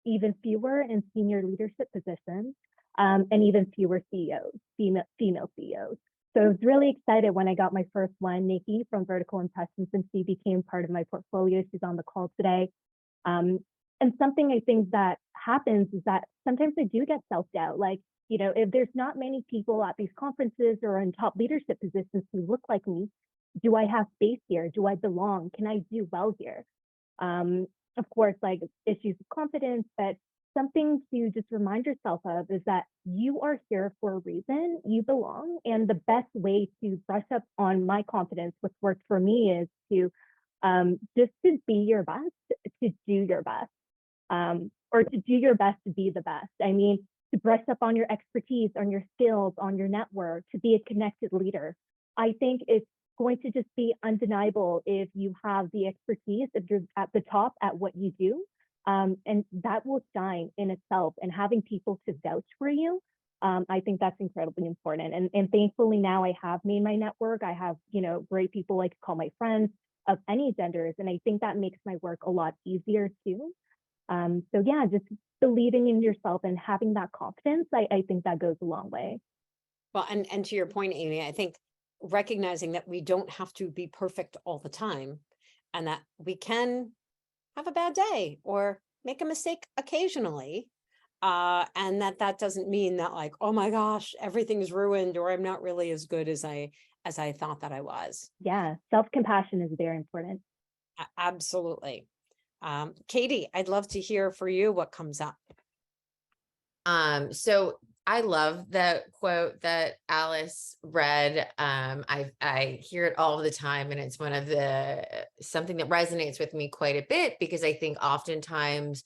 even fewer in senior leadership positions, and even fewer CEOs, female CEOs. So I was really excited when I got my first one, Nikki from Vertical Impressions, and she became part of my portfolio. She's on the call today. And something I think that happens is that sometimes I do get self-doubt. Like, you know, if there's not many people at these conferences or in top leadership positions who look like me, do I have space here? Do I belong? Can I do well here? Of course, like issues of confidence, but something to just remind yourself of is that you are here for a reason, you belong. And the best way to brush up on my confidence, what's worked for me is to just to be your best, to do your best, or to do your best to be the best. I mean, to brush up on your expertise, on your skills, on your network, to be a connected leader. I think it's going to just be undeniable if you have the expertise, if you're at the top at what you do, and that will shine in itself. And having people to vouch for you, I think that's incredibly important. And thankfully now I have made my network. I have, you know, great people I could call my friends of any genders, and I think that makes my work a lot easier too. So yeah, just believing in yourself and having that confidence, I think that goes a long way. Well, and to your point, Amy, I think recognizing that we don't have to be perfect all the time and that we can have a bad day or make a mistake occasionally. And that doesn't mean that like, oh my gosh, everything's ruined or I'm not really as good as I thought that I was. Yeah, self-compassion is very important. Absolutely. Katie, I'd love to hear for you what comes up. So I love the quote that Alice read. I hear it all the time, and it's one of something that resonates with me quite a bit because I think oftentimes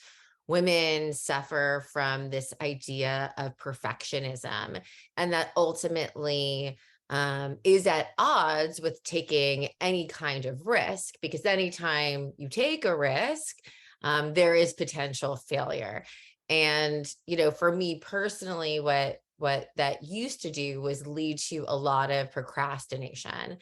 women suffer from this idea of perfectionism and that ultimately is at odds with taking any kind of risk, because anytime you take a risk, there is potential failure. And, for me personally, what that used to do was lead to a lot of procrastination,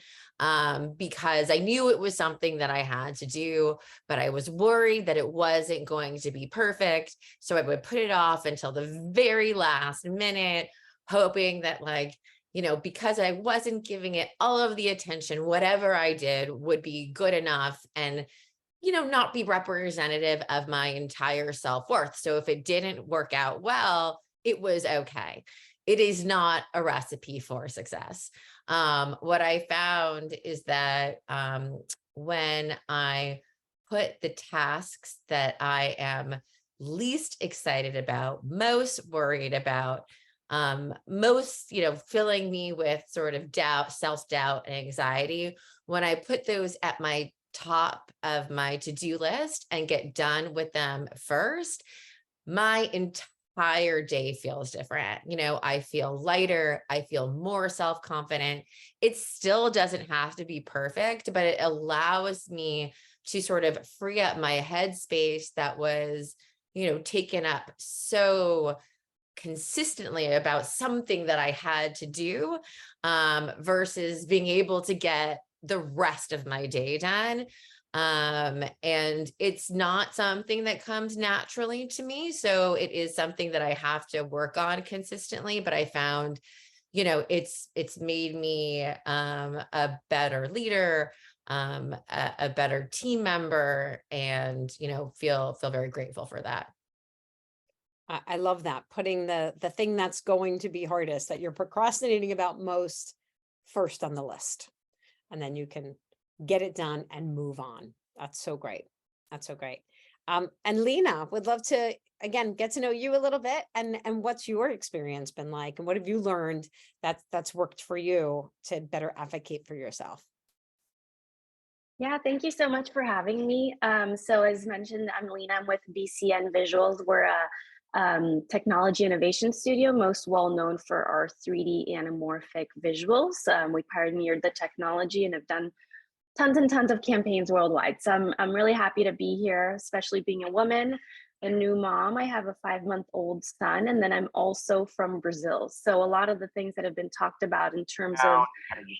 because I knew it was something that I had to do, but I was worried that it wasn't going to be perfect. So I would put it off until the very last minute, hoping that because I wasn't giving it all of the attention, whatever I did would be good enough and, not be representative of my entire self-worth. So if it didn't work out well, it was okay. It is not a recipe for success. What I found is that when I put the tasks that I am least excited about, most worried about, most, filling me with sort of doubt, self-doubt and anxiety, when I put those at my top of my to-do list and get done with them first, my entire day feels different. I feel lighter. I feel more self-confident. It still doesn't have to be perfect, but it allows me to sort of free up my headspace that was, taken up so consistently about something that I had to do, versus being able to get the rest of my day done. And it's not something that comes naturally to me. So it is something that I have to work on consistently, but I found, it's made me a better leader, a better team member, and, feel very grateful for that. I love that, putting the thing that's going to be hardest, that you're procrastinating about most, first on the list. And then you can get it done and move on. That's so great. That's so great. And Lena, would love to, again, get to know you a little bit, and what's your experience been like, and what have you learned that's worked for you to better advocate for yourself? Yeah, thank you so much for having me. So as mentioned, I'm Lena. I'm with BCN Visuals. We're a technology innovation studio, most well known for our 3D anamorphic visuals. We pioneered the technology and have done tons and tons of campaigns worldwide. So I'm really happy to be here, especially being a woman, a new mom. I have a 5-month-old son, and then I'm also from Brazil. So a lot of the things that have been talked about in terms of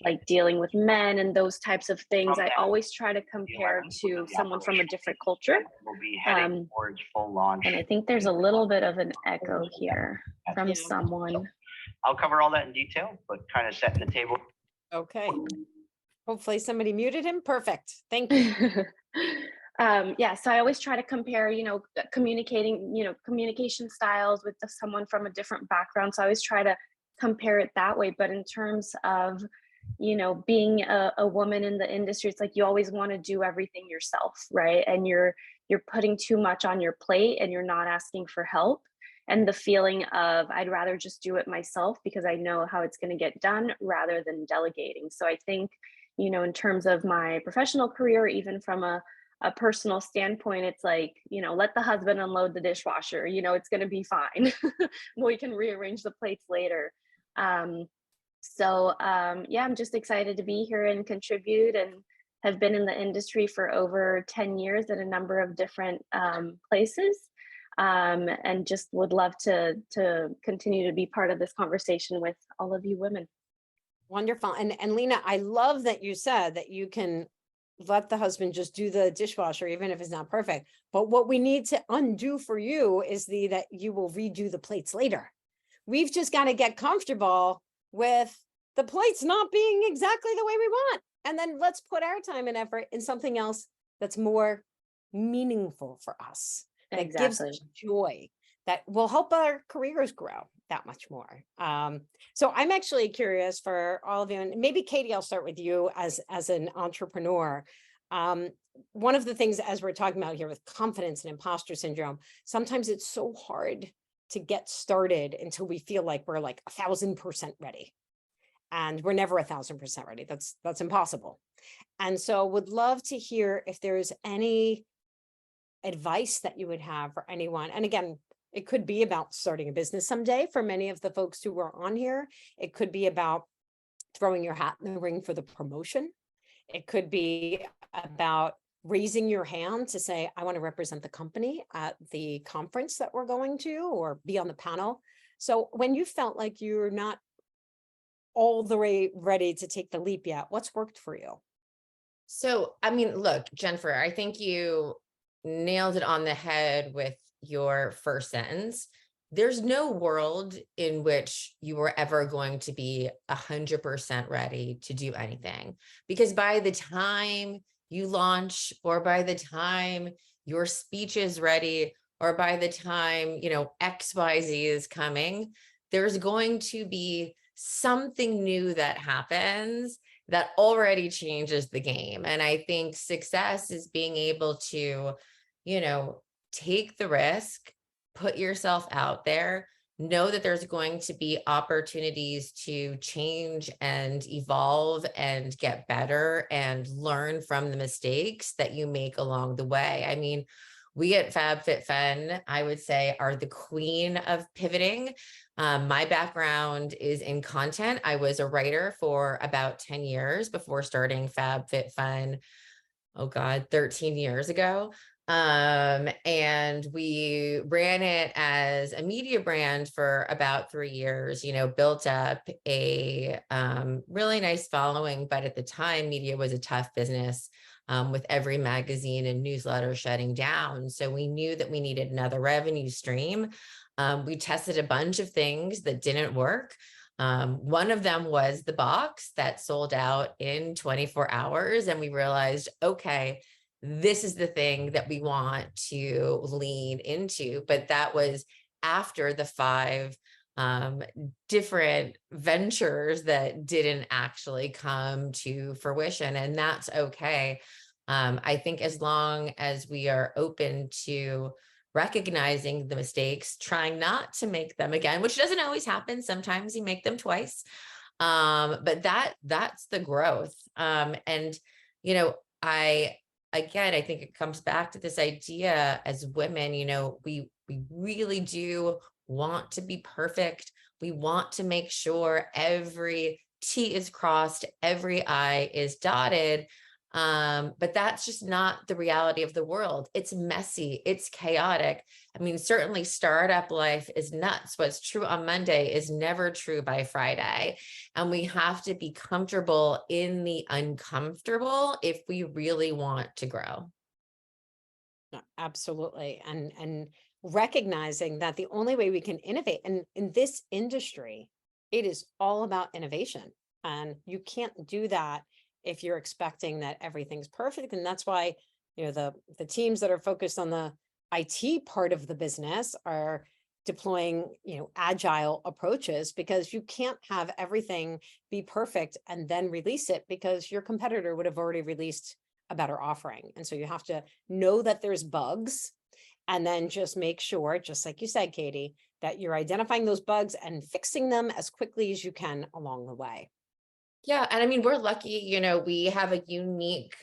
like dealing with men and those types of things, I always try to compare to someone from a different culture. And I think there's a little bit of an echo here from Yeah. someone. I'll cover all that in detail, but kind of setting the table. Okay. Hopefully somebody muted him. Perfect. Thank you. Yeah, so I always try to compare, communication styles with someone from a different background. So I always try to compare it that way. But in terms of, being a woman in the industry, it's like you always want to do everything yourself, right? And you're putting too much on your plate and you're not asking for help. And the feeling of I'd rather just do it myself because I know how it's going to get done rather than delegating. So I think, in terms of my professional career, even from a personal standpoint, it's like, let the husband unload the dishwasher, it's going to be fine. We can rearrange the plates later. Yeah, I'm just excited to be here and contribute, and have been in the industry for over 10 years at a number of different places. And just would love to continue to be part of this conversation with all of you women. Wonderful. And Lena, I love that you said that you can let the husband just do the dishwasher, even if it's not perfect. But what we need to undo for you is that you will redo the plates later. We've just got to get comfortable with the plates not being exactly the way we want. And then let's put our time and effort in something else that's more meaningful for us, that gives us joy, that will help our careers grow that much more. So I'm actually curious for all of you, and maybe Katie, I'll start with you as an entrepreneur. One of the things, as we're talking about here with confidence and imposter syndrome, sometimes it's so hard to get started until we feel like we're like 1,000% ready. And we're never 1,000% ready. That's impossible. And so would love to hear if there's any advice that you would have for anyone. And again, it could be about starting a business someday for many of the folks who were on here. It could be about throwing your hat in the ring for the promotion. It could be about raising your hand to say, I want to represent the company at the conference that we're going to, or be on the panel. So when you felt like you're not all the way ready to take the leap yet, what's worked for you? So, I mean, look, Jennifer, I think you nailed it on the head with your first sentence. There's no world in which you are ever going to be 100% ready to do anything, because by the time you launch, or by the time your speech is ready, or by the time, XYZ is coming, there's going to be something new that happens that already changes the game. And I think success is being able to, take the risk, put yourself out there, know that there's going to be opportunities to change and evolve and get better and learn from the mistakes that you make along the way. I mean, we at FabFitFun, I would say, are the queen of pivoting. My background is in content. I was a writer for about 10 years before starting FabFitFun, 13 years ago. And we ran it as a media brand for about 3 years, built up a really nice following. But at the time, media was a tough business, with every magazine and newsletter shutting down. So we knew that we needed another revenue stream. We tested a bunch of things that didn't work. One of them was the box that sold out in 24 hours. And we realized, okay, this is the thing that we want to lean into. But that was after the 5 different ventures that didn't actually come to fruition. And that's okay. I think as long as we are open to recognizing the mistakes, trying not to make them again, which doesn't always happen. Sometimes you make them twice. But that's the growth. And, I think it comes back to this idea as women, we really do want to be perfect. We want to make sure every T is crossed, every I is dotted. But that's just not the reality of the world. It's messy. It's chaotic. I mean, certainly startup life is nuts. What's true on Monday is never true by Friday. And we have to be comfortable in the uncomfortable if we really want to grow. Absolutely. And recognizing that the only way we can innovate, and in this industry, it is all about innovation. And you can't do that if you're expecting that everything's perfect. And that's why, the teams that are focused on the IT part of the business are deploying, agile approaches, because you can't have everything be perfect and then release it, because your competitor would have already released a better offering. And so you have to know that there's bugs, and then just make sure, just like you said, Katie, that you're identifying those bugs and fixing them as quickly as you can along the way. Yeah. And I mean, we're lucky, we have a unique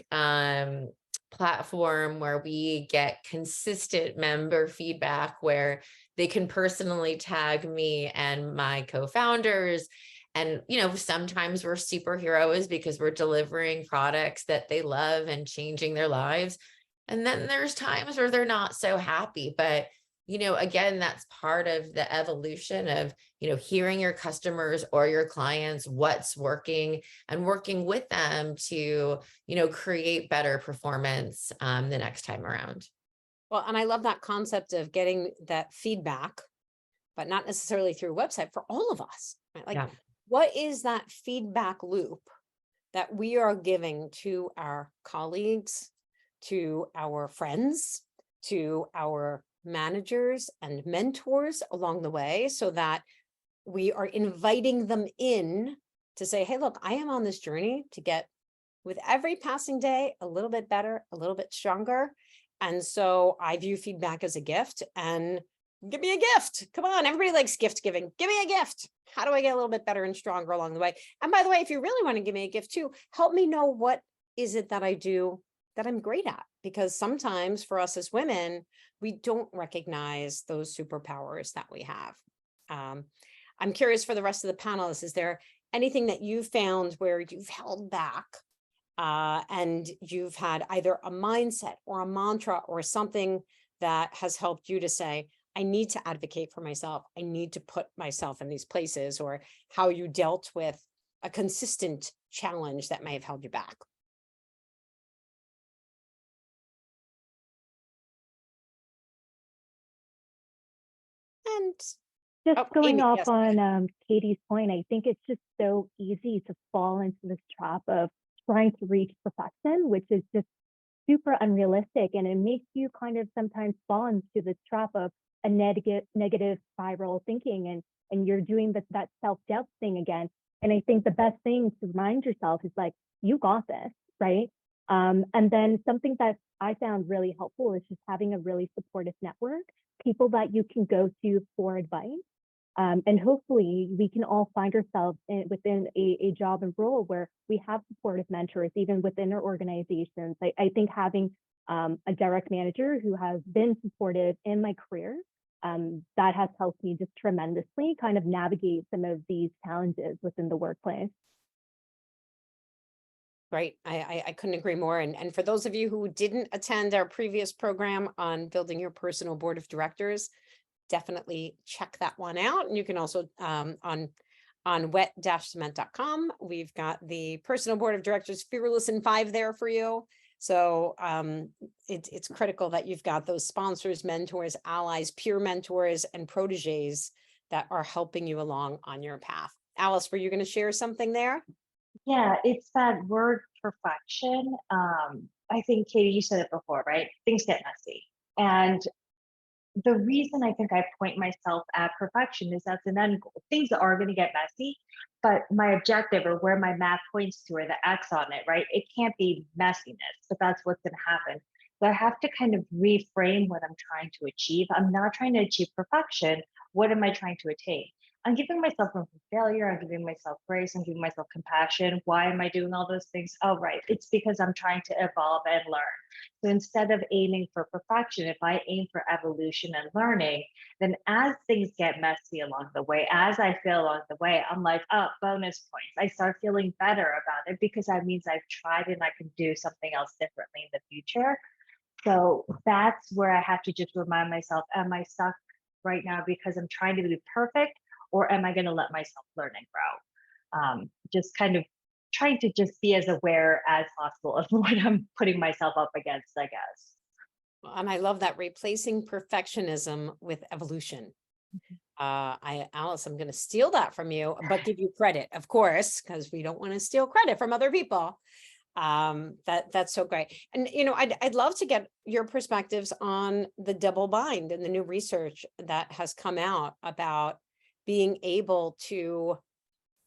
platform where we get consistent member feedback, where they can personally tag me and my co-founders. And, sometimes we're superheroes because we're delivering products that they love and changing their lives. And then there's times where they're not so happy. But, again, that's part of the evolution of, hearing your customers or your clients, what's working, and working with them to, create better performance the next time around. Well, and I love that concept of getting that feedback, but not necessarily through a website, for all of us, right? Like, Yeah. What is that feedback loop that we are giving to our colleagues, to our friends, to our managers and mentors along the way, so that we are inviting them in to say, hey, look, I am on this journey to get, with every passing day, a little bit better, a little bit stronger. And so I view feedback as a gift, and give me a gift. Come on, everybody likes gift giving. Give me a gift. How do I get a little bit better and stronger along the way? And by the way, if you really want to give me a gift too, help me know what is it that I do that I'm great at, because sometimes for us as women, we don't recognize those superpowers that we have. I'm curious, for the rest of the panelists, is there anything that you found where you've held back and you've had either a mindset or a mantra or something that has helped you to say, I need to advocate for myself. I need to put myself in these places, or how you dealt with a consistent challenge that may have held you back. And Just oh, going Amy, off yes. on Katie's point, I think it's just so easy to fall into this trap of trying to reach perfection, which is just super unrealistic. And it makes you kind of sometimes fall into this trap of a negative spiral thinking, and you're doing that self-doubt thing again. And I think the best thing to remind yourself is like, you got this, right? And then something that I found really helpful is just having a really supportive network, people that you can go to for advice. And hopefully we can all find ourselves within a job and role where we have supportive mentors, even within our organizations. I think having a direct manager who has been supportive in my career, that has helped me just tremendously kind of navigate some of these challenges within the workplace. Right. I couldn't agree more. And for those of you who didn't attend our previous program on building your personal board of directors, definitely check that one out. And you can also on WE.DOOH we've got the personal board of directors Fearless in 5 there for you. So it's critical that you've got those sponsors, mentors, allies, peer mentors, and proteges that are helping you along on your path. Alice, were you going to share something there? Yeah, it's that word perfection. I think, Katie, you said it before, right? Things get messy. And the reason I think I point myself at perfection is that's an end goal. Things are going to get messy, but my objective, or where my map points to, or the X on it, right? It can't be messiness, but that's what's going to happen. So I have to kind of reframe what I'm trying to achieve. I'm not trying to achieve perfection. What am I trying to attain? I'm giving myself room for failure. I'm giving myself grace. I'm giving myself compassion. Why am I doing all those things? Oh, right. It's because I'm trying to evolve and learn. So instead of aiming for perfection, if I aim for evolution and learning, then as things get messy along the way, as I feel along the way, I'm like, oh, bonus points. I start feeling better about it because that means I've tried and I can do something else differently in the future. So that's where I have to just remind myself, am I stuck right now because I'm trying to be perfect, or am I going to let myself learn and grow? Just kind of trying to just be as aware as possible of what I'm putting myself up against, I guess. And I love that, replacing perfectionism with evolution. Alice, I'm going to steal that from you, but give you credit, of course, because we don't want to steal credit from other people. That's so great. And, you know, I'd love to get your perspectives on the double bind and the new research that has come out about being able to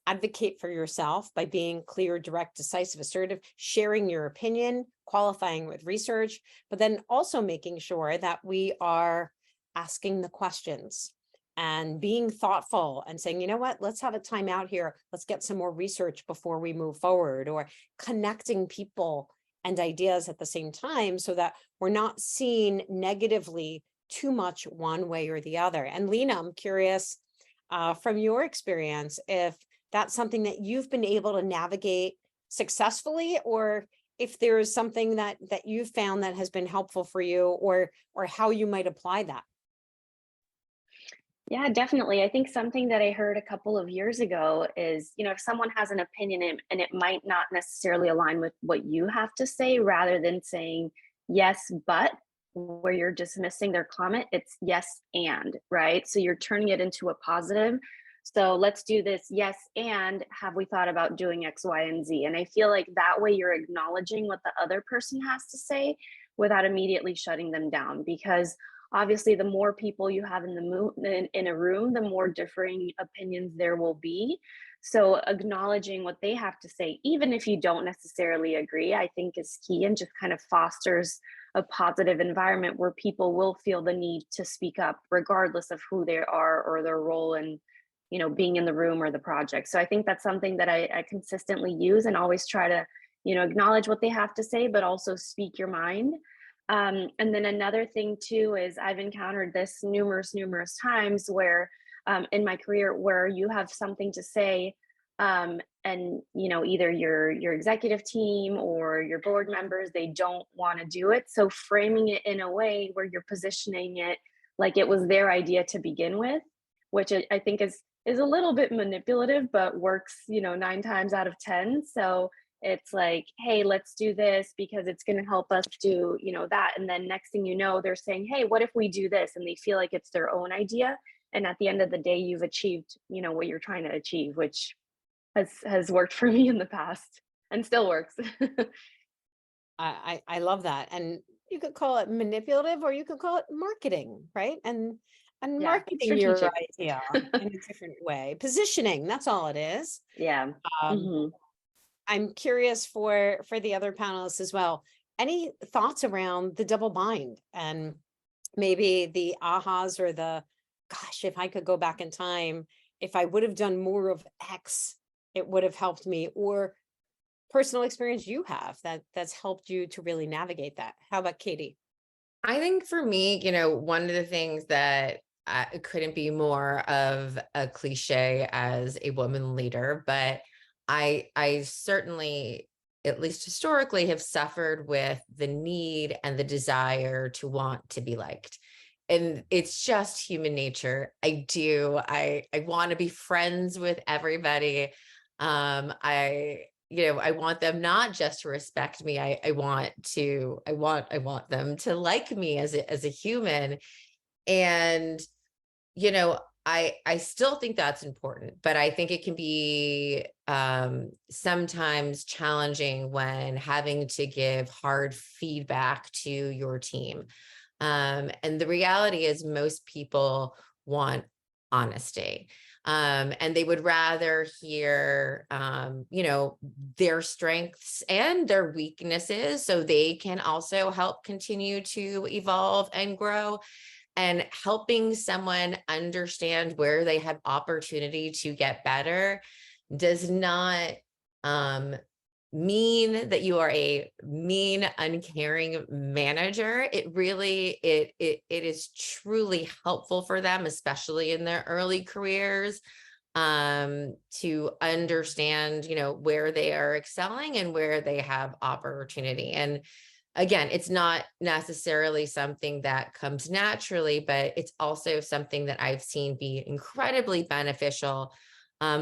advocate for yourself by being clear, direct, decisive, assertive, sharing your opinion, qualifying with research, but then also making sure that we are asking the questions and being thoughtful and saying, you know what, let's have a time out here. Let's get some more research before we move forward, or connecting people and ideas at the same time so that we're not seen negatively too much one way or the other. And Lena, I'm curious, from your experience, if that's something that you've been able to navigate successfully, or if there is something that you've found that has been helpful for you, or how you might apply that. Yeah, definitely. I think something that I heard a couple of years ago is, if someone has an opinion and it might not necessarily align with what you have to say, rather than saying yes, but, where you're dismissing their comment, it's yes, and, right? So you're turning it into a positive. So let's do this. Yes. And have we thought about doing X, Y, and Z? And I feel like that way you're acknowledging what the other person has to say without immediately shutting them down, because obviously the more people you have in a room, the more differing opinions there will be. So acknowledging what they have to say, even if you don't necessarily agree, I think is key, and just kind of fosters a positive environment where people will feel the need to speak up regardless of who they are or their role in being in the room or the project. So I think that's something that I consistently use, and always try to acknowledge what they have to say, but also speak your mind. And then another thing too is I've encountered this numerous times where in my career, where you have something to say, and either your executive team or your board members, they don't want to do it. So framing it in a way where you're positioning it like it was their idea to begin with, which I think is a little bit manipulative, but works 9 times out of 10. So it's like, hey, let's do this because it's going to help us do that, and then next thing you know, they're saying, hey, what if we do this, and they feel like it's their own idea, and at the end of the day, you've achieved what you're trying to achieve, which has worked for me in the past and still works. I love that. And you could call it manipulative or you could call it marketing, right? And Yeah, marketing your strategic. idea in a different way. Positioning, that's all it is. Yeah. Um, I'm curious for the other panelists as well. Any thoughts around the double bind and maybe the ahas or the, gosh, if I could go back in time, if I would have done more of X, it would have helped me, or personal experience you have that's helped you to really navigate that. How about Katie? I think for me, one of the things that couldn't be more of a cliche as a woman leader, but I certainly, at least historically, have suffered with the need and the desire to want to be liked. And it's just human nature. I want to be friends with everybody. I want them not just to respect me. I want them to like me as a human. And, I still think that's important, but I think it can be sometimes challenging when having to give hard feedback to your team. And the reality is most people want honesty. And they would rather hear, their strengths and their weaknesses so they can also help continue to evolve and grow. And helping someone understand where they have opportunity to get better does not mean that you are a mean, uncaring manager. It really, it is truly helpful for them, especially in their early careers, to understand, where they are excelling and where they have opportunity. And again, it's not necessarily something that comes naturally, but it's also something that I've seen be incredibly beneficial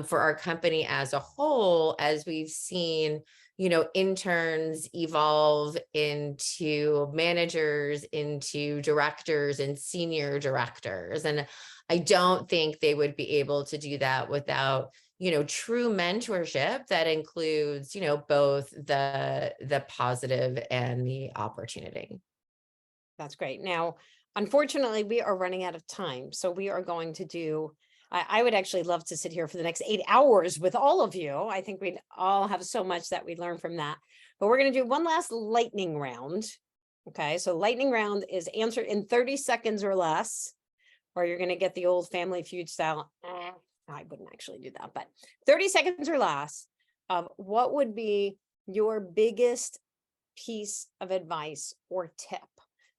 for our company as a whole, as we've seen, interns evolve into managers, into directors and senior directors. And I don't think they would be able to do that without true mentorship that includes, both the positive and the opportunity. That's great. Now, unfortunately, we are running out of time. So we are going to do, I would actually love to sit here for the next 8 hours with all of you. I think we'd all have so much that we'd learn from that. But we're going to do one last lightning round. Okay, so lightning round is answer in 30 seconds or less, or you're going to get the old Family Feud style. I wouldn't actually do that, but 30 seconds or less of what would be your biggest piece of advice or tip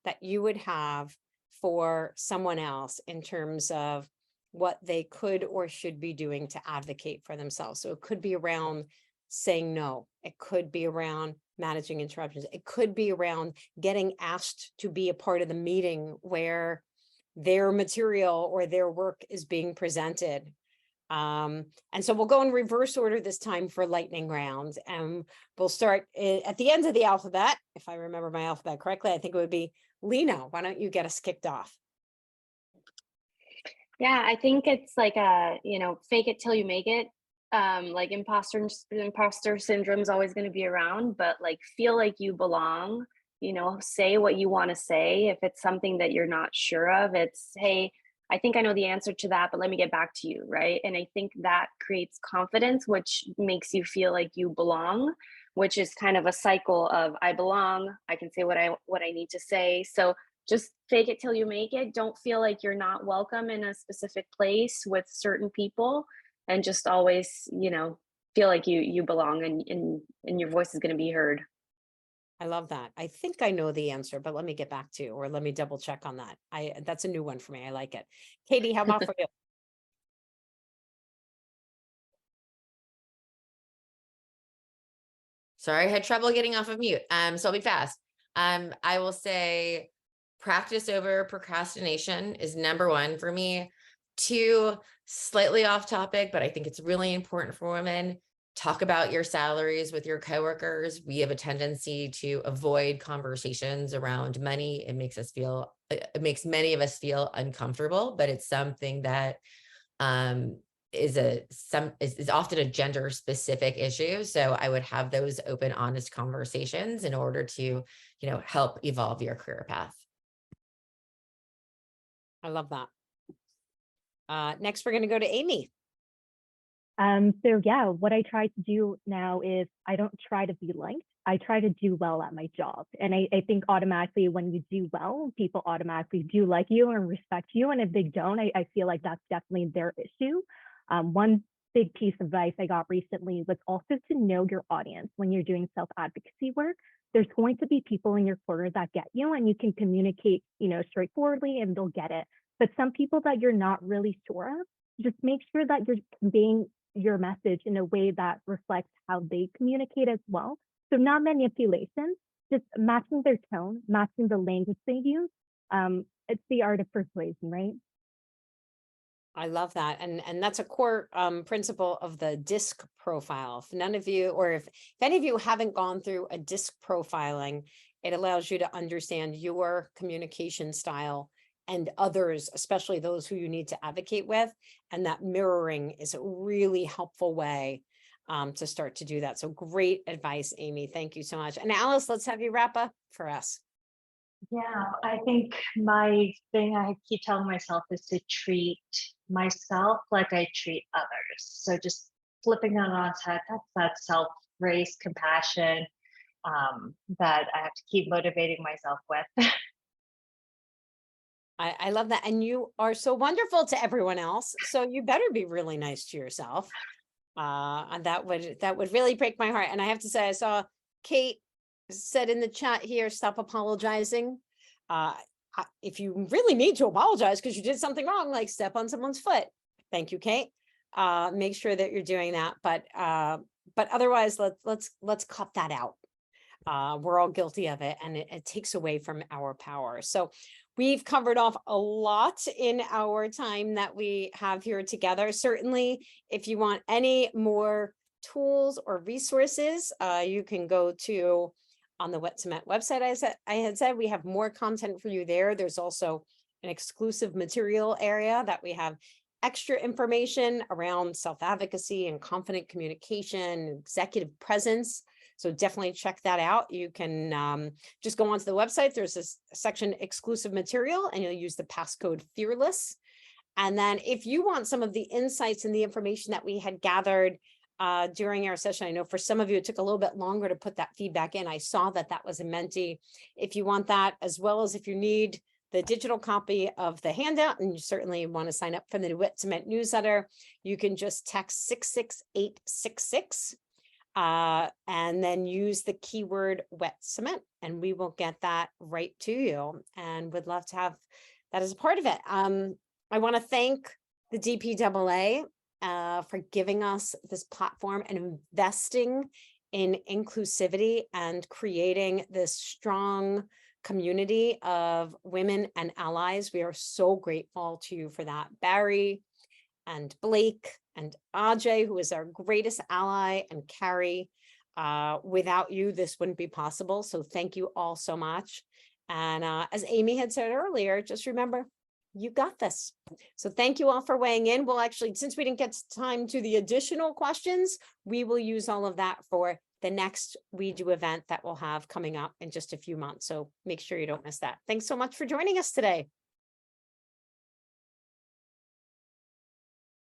that you would have for someone else in terms of what they could or should be doing to advocate for themselves. So it could be around saying no. It could be around managing interruptions. It could be around getting asked to be a part of the meeting where their material or their work is being presented. And so we'll go in reverse order this time for lightning round, and we'll start at the end of the alphabet. If I remember my alphabet correctly, I think it would be Lena. Why don't you get us kicked off? Yeah, I think it's like fake it till you make it. Like imposter syndrome is always going to be around, but like feel like you belong. Say what you want to say. If it's something that you're not sure of, it's, hey, I think I know the answer to that, but let me get back to you, right? And I think that creates confidence, which makes you feel like you belong, which is kind of a cycle of I belong, I can say what I need to say. So just fake it till you make it. Don't feel like you're not welcome in a specific place with certain people, and just always, feel like you belong, and your voice is going to be heard. I love that. I think I know the answer, but let me get back to you, or let me double check on that. That's a new one for me. I like it. Katie, how about for you? Sorry, I had trouble getting off of mute. So I'll be fast. I will say practice over procrastination is number one for me. 2, slightly off topic, but I think it's really important for women. Talk about your salaries with your coworkers. We have a tendency to avoid conversations around money. It makes many of us feel uncomfortable, but it's something that is often a gender specific issue. So I would have those open, honest conversations in order to, help evolve your career path. I love that. Next, we're going to go to Amy. So yeah, what I try to do now is I don't try to be liked. I try to do well at my job. And I think automatically when you do well, people automatically do like you and respect you. And if they don't, I feel like that's definitely their issue. One big piece of advice I got recently was also to know your audience when you're doing self-advocacy work. There's going to be people in your corner that get you, and you can communicate, straightforwardly and they'll get it. But some people that you're not really sure of, just make sure that you're conveying your message in a way that reflects how they communicate as well. So not manipulation, just matching their tone, matching the language they use. It's the art of persuasion, right? I love that. And that's a core principle of the DISC profile. If none of you, or if any of you haven't gone through a DISC profiling, it allows you to understand your communication style and others, especially those who you need to advocate with. And that mirroring is a really helpful way to start to do that. So great advice, Amy. Thank you so much. And Alice, let's have you wrap up for us. Yeah, I think my thing I keep telling myself is to treat myself like I treat others. So just flipping that on its head, that's that self-grace, compassion that I have to keep motivating myself with. I love that. And you are so wonderful to everyone else. So you better be really nice to yourself. And that would really break my heart. And I have to say, I saw Kate said in the chat here, stop apologizing. If you really need to apologize because you did something wrong, like step on someone's foot. Thank you, Kate. Make sure that you're doing that. But otherwise, let's cut that out. We're all guilty of it, and it takes away from our power. So we've covered off a lot in our time that we have here together. Certainly, if you want any more tools or resources, you can go to on the Wet Cement website. I had said we have more content for you there. There's also an exclusive material area that we have extra information around self-advocacy and confident communication, executive presence. So definitely check that out. You can just go onto the website. There's this section exclusive material, and you'll use the passcode fearless. And then if you want some of the insights and the information that we had gathered during our session, I know for some of you, it took a little bit longer to put that feedback in. I saw that was a Menti. If you want that, as well as if you need the digital copy of the handout, and you certainly want to sign up for the Wet Cement newsletter, you can just text 66866 and then use the keyword Wet Cement, and we will get that right to you, and would love to have that as a part of it. I want to thank the DPAA for giving us this platform and investing in inclusivity and creating this strong community of women and allies. We are so grateful to you for that. Barry and Blake and Ajay, who is our greatest ally, and Carrie. Without you, this wouldn't be possible. So thank you all so much. And as Amy had said earlier, just remember, you got this. So thank you all for weighing in. We'll actually, since we didn't get time to the additional questions, we will use all of that for the next WE.DOOH event that we'll have coming up in just a few months. So make sure you don't miss that. Thanks so much for joining us today.